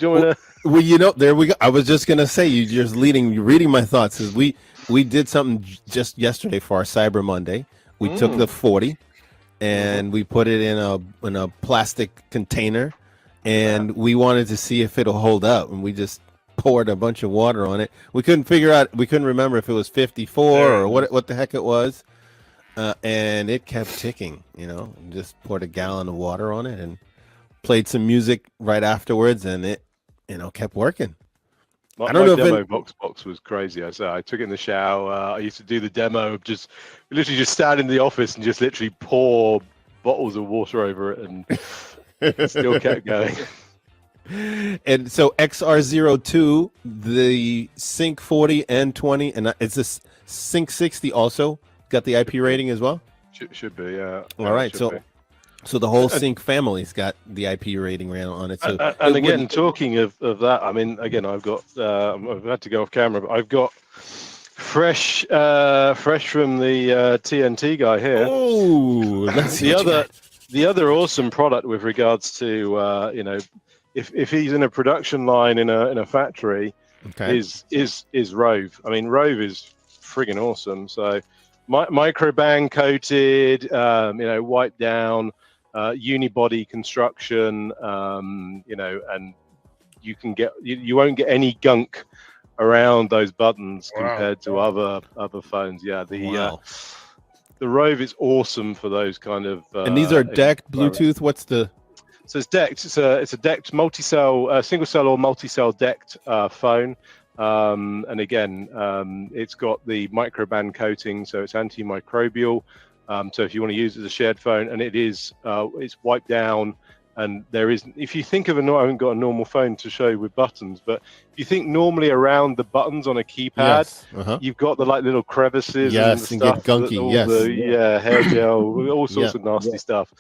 Well, there we go. I was just gonna say, you're reading my thoughts. Is we did something just yesterday for our Cyber Monday. We took the 40. And we put it in a plastic container, and we wanted to see if it'll hold up. And we just poured a bunch of water on it. We couldn't remember if it was 54 or what the heck it was. And it kept ticking, just poured a gallon of water on it and played some music right afterwards, and it, kept working. I don't know if Voxbox was crazy. I took it in the shower. I used to do the demo of literally just stand in the office and just literally pour bottles of water over it, and it still kept going. And so XR02, the Sync 40 and 20, and it's this Sync 60 also got the IP rating as well? Should be, yeah. All right, so the whole Sync family's got the IP rating on it. So and again, talking of that, I mean, again, I've got I've had to go off camera, but I've got fresh from the TNT guy here. Oh, that's the other awesome product with regards to if he's in a production line in a factory, is Rove. I mean, Rove is friggin' awesome. So microband coated, wiped down. Unibody construction, and you won't get any gunk around those buttons compared to other phones. Yeah, the Rove is awesome for those kind of. And these are decked Bluetooth. What's the? So it's decked. It's a decked multi-cell, single cell or multi-cell decked phone. And again, it's got the microband coating, so it's antimicrobial. So if you want to use it as a shared phone, and it's wiped down, and there isn't. If you think of I haven't got a normal phone to show with buttons, but if you think normally around the buttons on a keypad, you've got the little crevices, and stuff, get gunky, hair gel, all sorts of nasty stuff.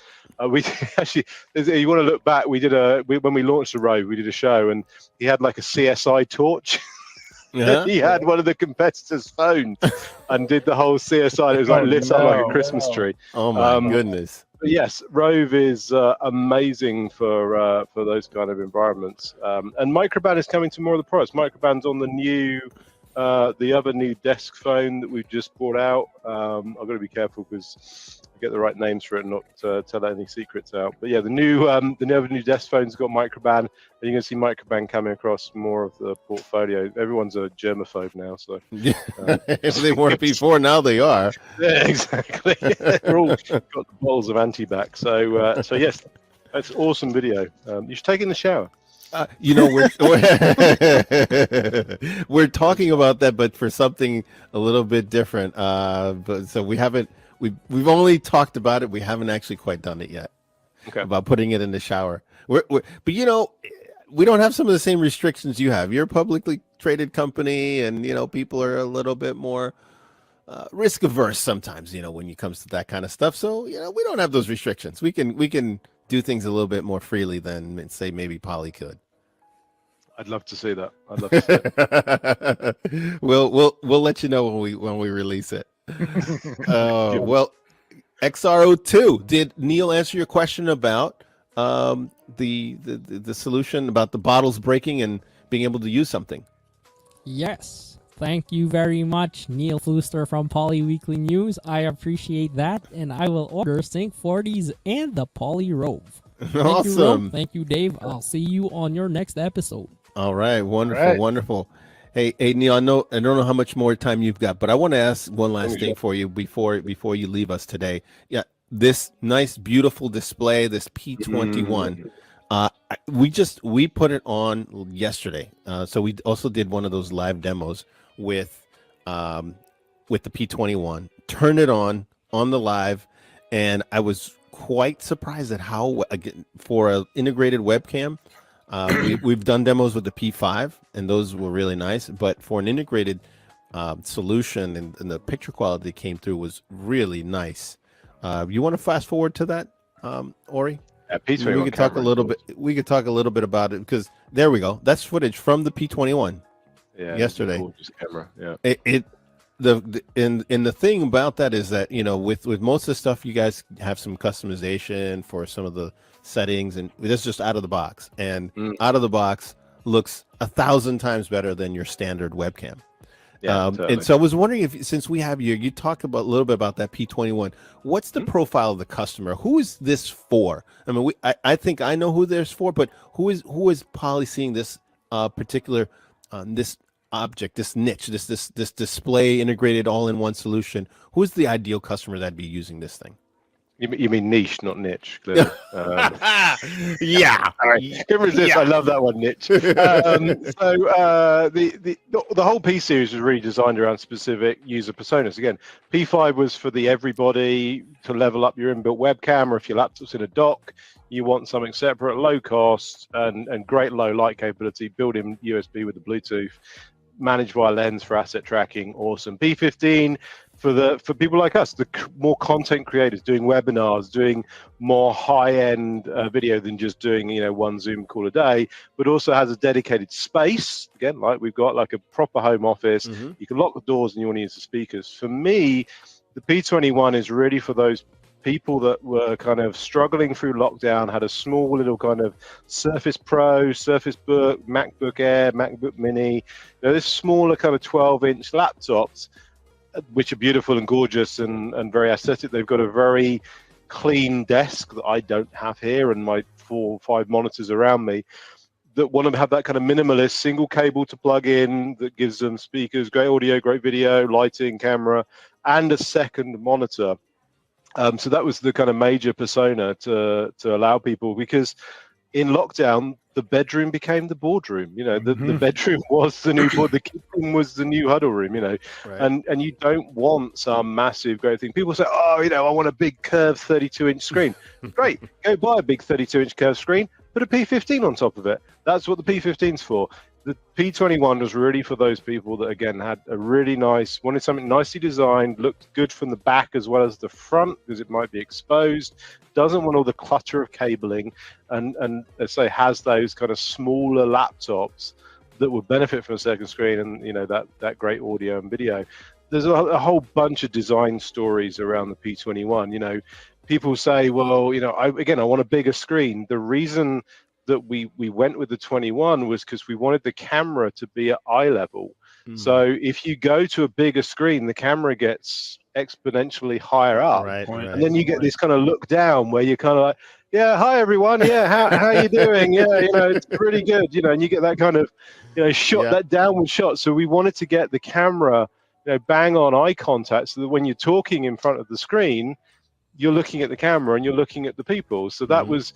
We actually, you want to look back, we did when we launched the Rove, we did a show, and he had like a CSI torch. He had one of the competitors' phones and did the whole CSI. It was lit up like a Christmas tree. Oh my goodness! But yes, Rove is amazing for those kind of environments. And microband is coming to more of the products. Microband's on the other new desk phone that we've just brought out. I've got to be careful because I get the right names for it and not tell any secrets out. But yeah, the new desk phone's got microband, and you're going to see microband coming across more of the portfolio. Everyone's a germaphobe now, so if they weren't before, now they are. Yeah, exactly. They're all got the bottles of antibac. So yes, that's awesome video. You should take it in the shower. We're talking about that, but for something a little bit different. But so we've only talked about it. We haven't actually quite done it yet. Okay. About putting it in the shower. But we don't have some of the same restrictions you have. You're a publicly traded company, and people are a little bit more risk averse sometimes. When it comes to that kind of stuff. So we don't have those restrictions. We can do things a little bit more freely than, say, maybe Poly could. I'd love to see that. I'd love to see it. We'll let you know when we release it. Well, XR02, did Neil answer your question about the solution about the bottles breaking and being able to use something? Yes. Thank you very much, Neil Fluester from Poly Weekly News. I appreciate that, and I will order Sync 40s and the Poly Rove. Awesome. You, Rove. Thank you, Dave. I'll see you on your next episode. All right. Wonderful. Wonderful. Hey, Neil, I don't know how much more time you've got, but I want to ask one last thing for you before you leave us today. Yeah, this nice, beautiful display, this P21. We put it on yesterday. So we also did one of those live demos with the P21. Turned it on the live, and I was quite surprised at how, again, for an integrated webcam, we've done demos with the P5, and those were really nice. But for an integrated solution, and the picture quality that came through was really nice. You want to fast forward to that, Ori? We could talk a little bit. We could talk a little bit about it, because there we go. That's footage from the P21 yesterday. Gorgeous camera. Yeah. The thing about that is that, you know, with most of the stuff, you guys have some customization for some of the settings, and this is just out of the box. And out of the box looks 1,000 times better than your standard webcam. Yeah, totally. And so I was wondering if, since we have you talk about a little bit about that P21. What's the profile of the customer? Who is this for? I mean, I think I know who this for, but who is Poly seeing this particular this object, this niche, this display integrated all-in-one solution? Who is the ideal customer that'd be using this thing? You mean niche, not niche, clearly. Yeah. All right. Can resist. Yeah. I love that one, niche. So the whole P series was really designed around specific user personas. Again, P5 was for the everybody to level up your inbuilt webcam, or if your laptop's in a dock, you want something separate, low cost, and great low light capability, built-in USB with the Bluetooth, managed via lens for asset tracking. Awesome. P15 for people like us, the more content creators doing webinars, doing more high-end video than just doing, you know, one Zoom call a day, but also has a dedicated space, again, like we've got, like a proper home office. You can lock the doors and you want to use the speakers. For me, the P21 is really for those people that were kind of struggling through lockdown, had a small little kind of Surface Pro, Surface Book, MacBook Air, MacBook Mini, you know, this smaller kind of 12-inch laptops, which are beautiful and gorgeous and very aesthetic. They've got a very clean desk that I don't have here, and my 4 or 5 monitors around me, that want to have that kind of minimalist single cable to plug in that gives them speakers, great audio, great video, lighting, camera, and a second monitor. So that was the kind of major persona to allow people, because in lockdown, the bedroom became the boardroom. You know, the bedroom was the new board, the kitchen was the new huddle room, you know, and you don't want some massive great thing. People say, oh, you know, I want a big curved 32-inch screen. Great, go buy a big 32-inch curved screen, put a P15 on top of it. That's what the P15's for. The P21 was really for those people that, again, had a really nice, wanted something nicely designed, looked good from the back as well as the front, because it might be exposed, doesn't want all the clutter of cabling, and let's say has those kind of smaller laptops that would benefit from a second screen and, you know, that great audio and video. There's a whole bunch of design stories around the P21. You know, people say, well, you know, I want a bigger screen. The reason that we went with the 21 was because we wanted the camera to be at eye level. So if you go to a bigger screen, the camera gets exponentially higher up, and then you get this kind of look down where you're kind of like, yeah, hi everyone, yeah, how you doing? Yeah, you know, it's pretty good, you know, and you get that kind of, you know, shot, that downward shot. So we wanted to get the camera, you know, bang on eye contact, so that when you're talking in front of the screen, you're looking at the camera and you're looking at the people. So that was,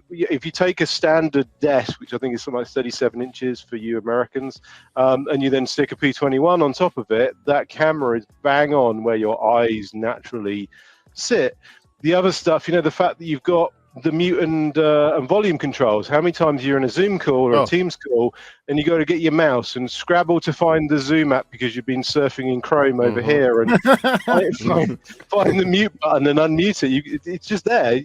if you take a standard desk, which I think is something like 37 inches for you Americans, and you then stick a P21 on top of it, that camera is bang on where your eyes naturally sit. The other stuff, you know, the fact that you've got the mute and volume controls. How many times you're in a Zoom call or a Teams call, and you got to get your mouse and scrabble to find the Zoom app because you've been surfing in Chrome over here, and find the mute button and unmute it. It's just there.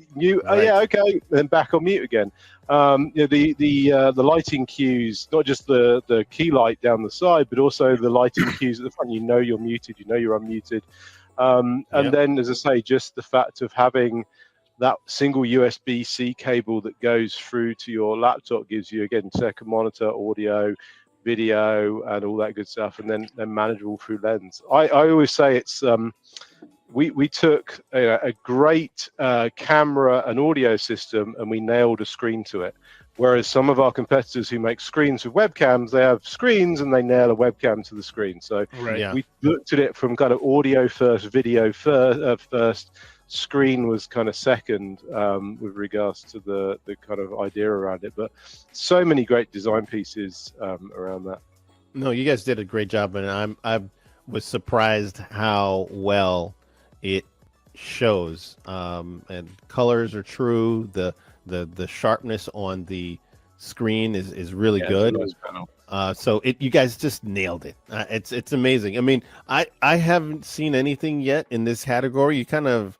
Oh yeah, okay, then back on mute again. The lighting cues, not just the key light down the side, but also the lighting cues at the front. You know you're muted. You know you're unmuted. And then, as I say, just the fact of having that single USB-C cable that goes through to your laptop gives you, again, second monitor, audio, video, and all that good stuff, and then manageable through Lens. I always say it's we took a great camera and audio system and we nailed a screen to it. Whereas some of our competitors who make screens with webcams, they have screens and they nail a webcam to the screen. So we looked at it from kind of audio first, video first, screen was kind of second with regards to the kind of idea around it. But so many great design pieces around that. No, you guys did a great job, and I was surprised how well it shows. And colors are true. The sharpness on the screen is really good. So you guys just nailed it. It's amazing. I mean, I haven't seen anything yet in this category. You kind of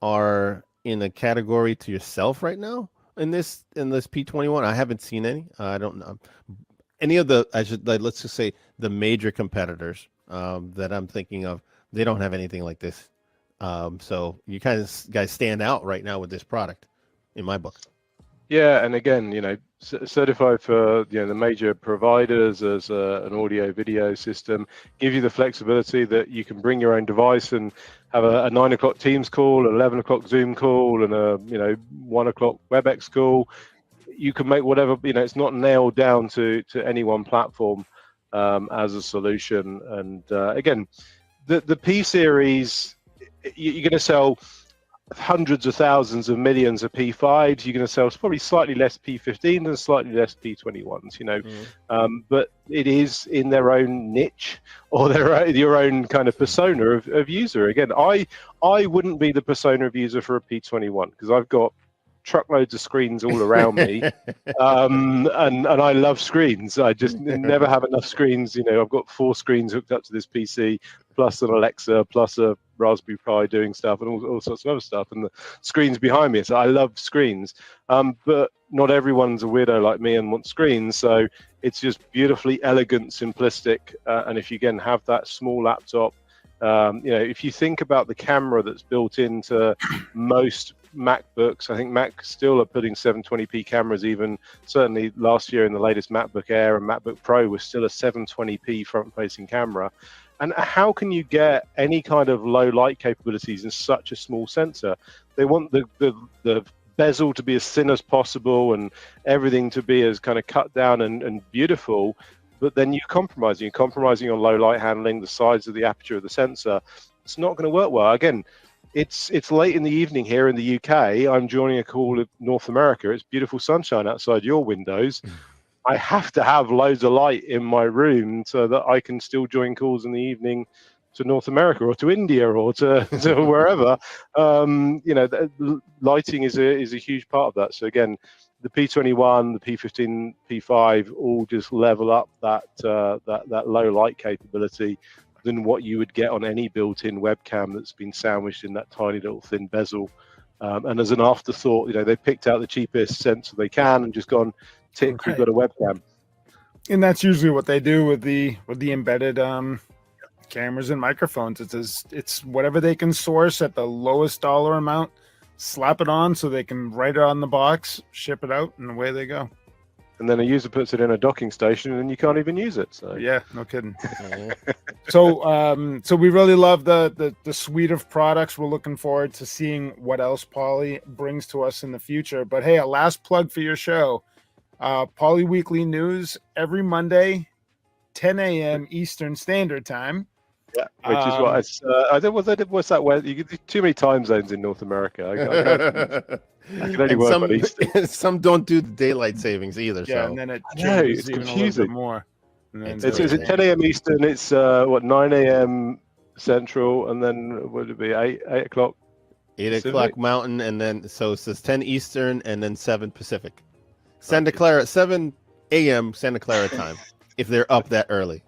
are in a category to yourself right now in this P21. I haven't seen any. I don't know any of the. Let's just say the major competitors that I'm thinking of. They don't have anything like this. So you guys stand out right now with this product, in my book. Yeah, and again, certified for the major providers as an audio video system, give you the flexibility that you can bring your own device and have a 9 o'clock Teams call, an 11 o'clock Zoom call, and a 1 o'clock WebEx call. You can make whatever, it's not nailed down to any one platform as a solution. And again, the P series, you're going to sell hundreds of thousands of millions of P5s. You're going to sell probably slightly less P15 and slightly less P21s, but it is in their own niche or your own kind of persona of user. Again, I wouldn't be the persona of user for a P21 because I've got truckloads of screens all around me, and I love screens. I just never have enough screens. I've got 4 screens hooked up to this PC, plus an Alexa, plus a Raspberry Pi doing stuff, and all sorts of other stuff, and the screens behind me. So I love screens, but not everyone's a weirdo like me and wants screens. So it's just beautifully elegant, simplistic, and if you again have that small laptop, if you think about the camera that's built into most MacBooks, I think Mac still are putting 720p cameras. Even certainly last year in the latest MacBook Air and MacBook Pro was still a 720p front-facing camera. And how can you get any kind of low light capabilities in such a small sensor? They want the bezel to be as thin as possible and everything to be as kind of cut down and beautiful. But then you're compromising on low light handling, the size of the aperture of the sensor. It's not going to work well. Again, it's late in the evening here in the UK. I'm joining a call of North America. It's beautiful sunshine outside your windows. I have to have loads of light in my room so that I can still join calls in the evening to North America or to India or to wherever. Lighting is a huge part of that. So again, the P21, the P15, P5 all just level up that low light capability than what you would get on any built-in webcam that's been sandwiched in that tiny little thin bezel. And as an afterthought, they picked out the cheapest sensor they can and just gone, tick, we've got a webcam. And that's usually what they do with the embedded cameras and microphones. It's whatever they can source at the lowest dollar amount, slap it on so they can write it on the box, ship it out, and away they go. And then a user puts it in a docking station and you can't even use it. So yeah, no kidding. So we really love the suite of products. We're looking forward to seeing what else Poly brings to us in the future. But hey, a last plug for your show. Poly Weekly News every Monday, 10 a.m. Eastern Standard Time. Yeah, which is what what's that? Where you get too many time zones in North America. I can only work on Eastern. Some don't do the daylight savings either. Yeah, so. And then it's confusing. More. It's 10 a.m. Eastern. It's 9 a.m. Central, and then what would it be? 8 o'clock 8 o'clock Mountain, and then so it says 10 Eastern, and then 7 Pacific. Santa Clara, 7 a.m. Santa Clara time, if they're up that early.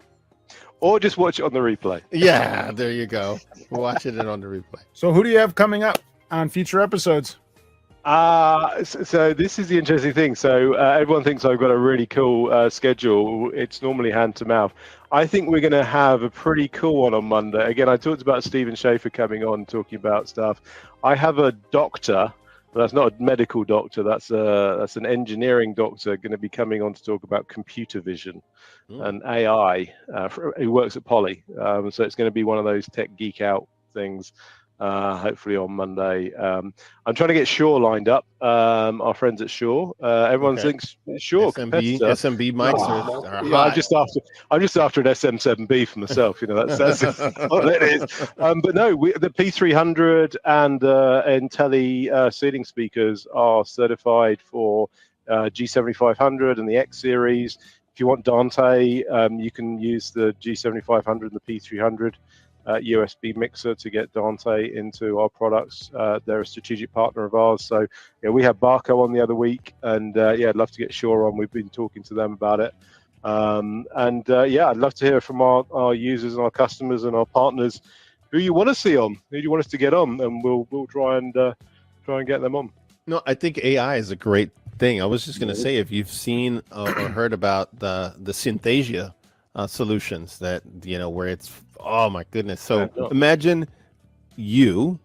Or just watch it on the replay. Yeah, there you go. Watching it on the replay. So who do you have coming up on future episodes? So this is the interesting thing. So everyone thinks I've got a really cool schedule. It's normally hand to mouth. I think we're going to have a pretty cool one on Monday. Again, I talked about Stephen Schaefer coming on, talking about stuff. I have a doctor. That's not a medical doctor. That's an engineering doctor going to be coming on to talk about computer vision and AI. Who works at Poly. So it's going to be one of those tech geek out things. Hopefully on Monday. I'm trying to get Shaw lined up. Our friends at Shaw. Everyone thinks Shaw SMB mics are yeah, I'm just after an SM7B for myself. You know, that's what it is. But no, the P300 and Intelli seating speakers are certified for G7500 and the X series. If you want Dante, you can use the G7500 and the P300. USB mixer to get Dante into our products. They're a strategic partner of ours. So yeah, we had Barco on the other week, and I'd love to get Shaw on. We've been talking to them about it. I'd love to hear from our users and our customers and our partners who you want to see on, who you want us to get on, and we'll try and get them on. No, I think AI is a great thing. I was just going to say, if you've seen or heard about the Synthesia solutions that, you know, where it's, oh my goodness. So imagine you,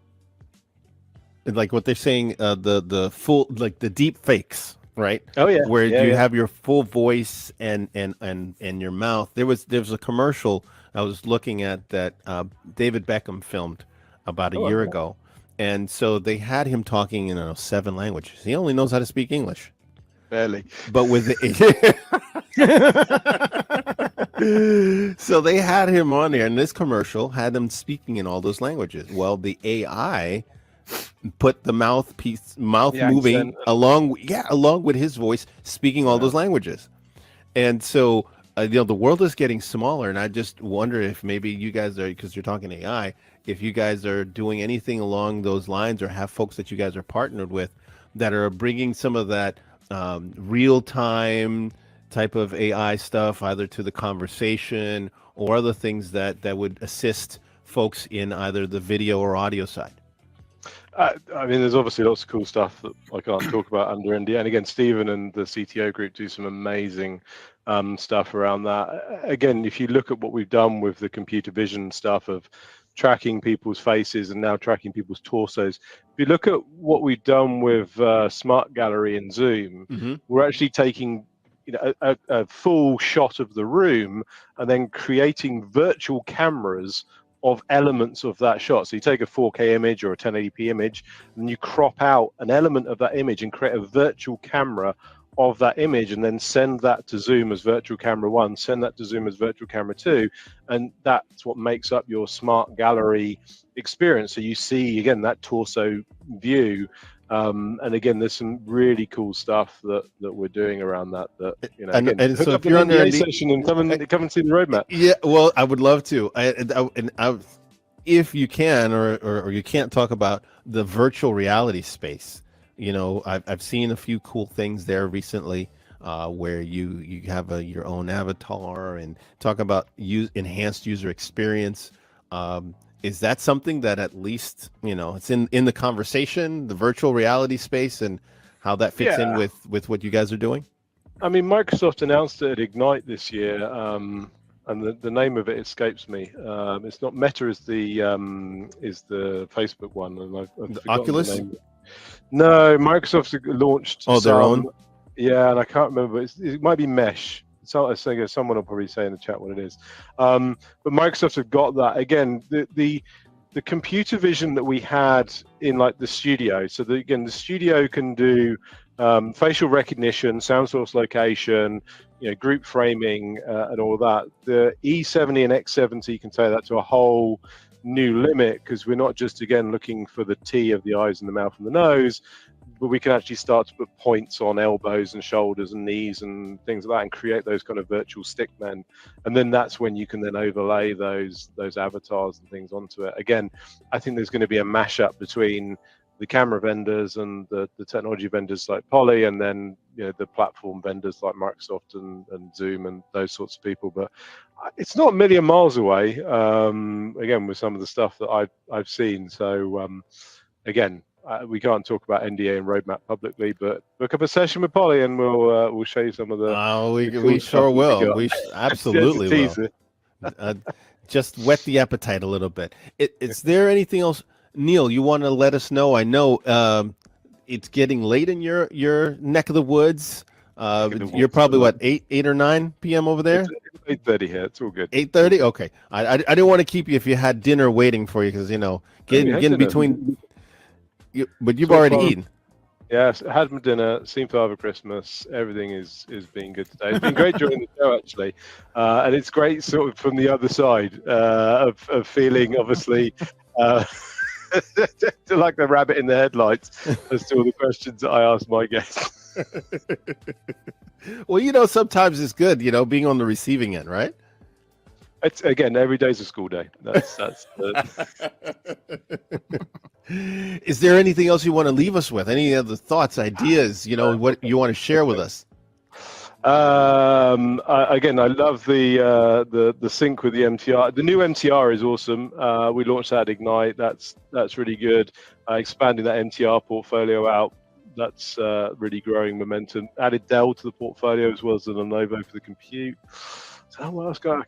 like what they're saying, the full, like the deep fakes, right? Oh yeah. Where you have your full voice and your mouth. There was a commercial I was looking at that David Beckham filmed about a year ago. And so they had him talking in 7 languages. He only knows how to speak English. Barely. But with so they had him on there, and this commercial had him speaking in all those languages. Well, the AI put the mouth moving along with his voice, speaking all those languages. And so the world is getting smaller, and I just wonder if maybe you guys are, because you're talking AI, if you guys are doing anything along those lines, or have folks that you guys are partnered with that are bringing some of that real-time type of AI stuff either to the conversation or other things that would assist folks in either the video or audio side. I mean, there's obviously lots of cool stuff that I can't talk about under NDA. And again, Stephen and the CTO group do some amazing stuff around that. Again, if you look at what we've done with the computer vision stuff of tracking people's faces and now tracking people's torsos. If you look at what we've done with Smart Gallery and Zoom, we're actually taking a full shot of the room and then creating virtual cameras of elements of that shot. So you take a 4K image or a 1080p image and you crop out an element of that image and create a virtual camera of that image, and then send that to Zoom as virtual camera 1, send that to Zoom as virtual camera 2, and that's what makes up your Smart Gallery experience. So you see, again, that torso view, and again, there's some really cool stuff that we're doing around that. And so if you're on the session and come and see the roadmap. Yeah, well, I would love to. If you can, or you can't talk about the virtual reality space. I've seen a few cool things there recently, where you have your own avatar and talk about enhanced user experience. Is that something that at least it's in the conversation, the virtual reality space, and how that fits in with what you guys are doing? I mean, Microsoft announced it at Ignite this year, and the name of it escapes me. It's not Meta, is the Facebook one, and I've forgotten Oculus. The name. No, Microsoft launched their own. Yeah, and I can't remember. It might be Mesh. So someone will probably say in the chat what it is. But Microsoft have got that. Again, the computer vision that we had in like the studio. So the studio can do facial recognition, sound source location, group framing, and all that. The E70 and X70 can take that to a whole new limit, because we're not just again looking for the T of the eyes and the mouth and the nose. but we can actually start to put points on elbows and shoulders and knees and things like that, and create those kind of virtual stick men. And then that's when you can then overlay those avatars and things onto it. Again, I think there's going to be a mashup between the camera vendors and the technology vendors like Poly, and then the platform vendors like Microsoft and Zoom and those sorts of people. But it's not a million miles away. Again, with some of the stuff that I've seen. So again, we can't talk about NDA and roadmap publicly, but book up a session with Poly and we'll show you some of the. We sure will. We absolutely will. Just whet the appetite a little bit. Is there anything else, Neil, you want to let us know? I know it's getting late in your neck of the woods. You're probably what, 8 or 9 p.m. over there? It's 8:30 here. It's all good. 8:30. Okay. I didn't want to keep you if you had dinner waiting for you, because getting between. But you've already eaten. Yes, I had my dinner. Seen Father Christmas. Everything is being good today. It's been great during the show, actually, and it's great sort of from the other side of feeling obviously. Like the rabbit in the headlights as to all the questions that I ask my guests. Well, sometimes it's good, being on the receiving end, right? It's again, every day's a school day. That's Is there anything else you want to leave us with? Any other thoughts, ideas, what you want to share with us? Again, I love the sync with the MTR. The new MTR is awesome. We launched that at Ignite. That's really good. Expanding that MTR portfolio out. That's really growing momentum. Added Dell to the portfolio as well as the Lenovo for the compute. So what else? I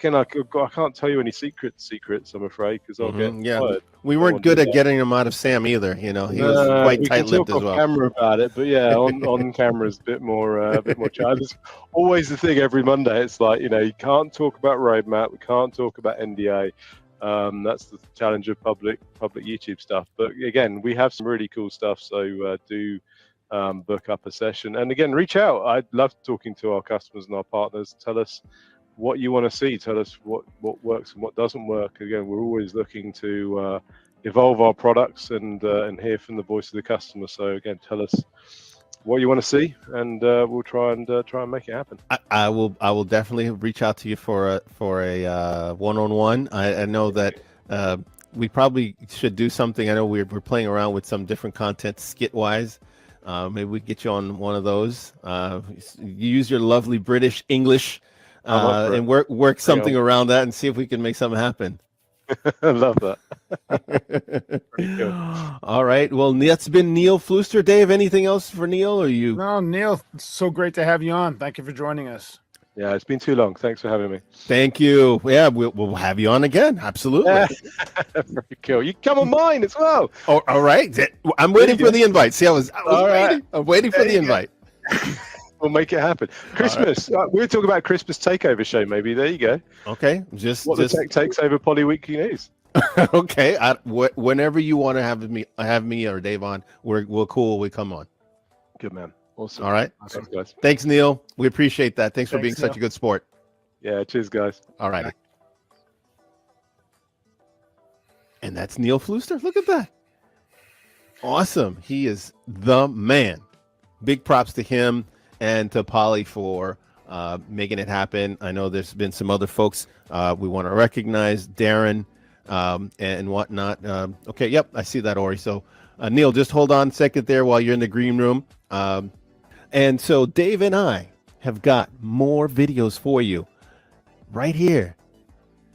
can't tell you any secrets. I'm afraid, because I'll get fired. We weren't good at getting them out of Sam either. He was quite tight-lipped as well. We can talk off camera about it, but yeah, on camera is a bit more challenging. It's always the thing every Monday. It's like you can't talk about roadmap, we can't talk about NDA. That's the challenge of public YouTube stuff. But again, we have some really cool stuff. So do book up a session, and again, reach out. I love talking to our customers and our partners. Tell us what you want to see. Tell us what works and what doesn't work. Again, we're always looking to evolve our products and hear from the voice of the customer. So again, tell us what you want to see, and we'll try and make it happen. I will definitely reach out to you for a one-on-one. I know that we probably should do something. I know we're playing around with some different content skit wise. Maybe we get you on one of those. You use your lovely British English. And work something around that and see if we can make something happen. I love that. All right. Well, that's been Neil Fluester. Dave, anything else for Neil? Or you? No, Neil, it's so great to have you on. Thank you for joining us. Yeah, it's been too long. Thanks for having me. Thank you. Yeah, we'll have you on again. Absolutely. Very cool. You come on mine as well. Oh, all right. I'm waiting for the invite. See, I was waiting. I'm waiting for the invite. We'll make it happen. Christmas. Right. We'll talk about Christmas takeover show. Maybe there you go. Okay. The Tech takes over Poly Weekly News. Okay. Whenever you want to have me or Dave on, we're cool. We come on. Good man. Awesome. All right. Awesome, guys. Thanks, Neil. We appreciate that. Thanks for being such a good sport. Yeah. Cheers, guys. All right. And that's Neil Fluester. Look at that. Awesome. He is the man. Big props to him and to Poly for making it happen. I know there's been some other folks we want to recognize, Darren and whatnot. Okay, yep, I see that, Ori. So, Neil, just hold on a second there while you're in the green room. And so Dave and I have got more videos for you right here.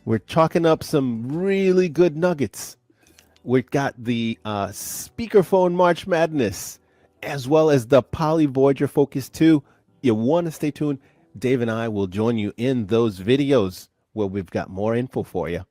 We're chalking up some really good nuggets. We've got the Speakerphone March Madness, as well as the Poly Voyager Focus 2. You want to stay tuned. Dave and I will join you in those videos where we've got more info for you.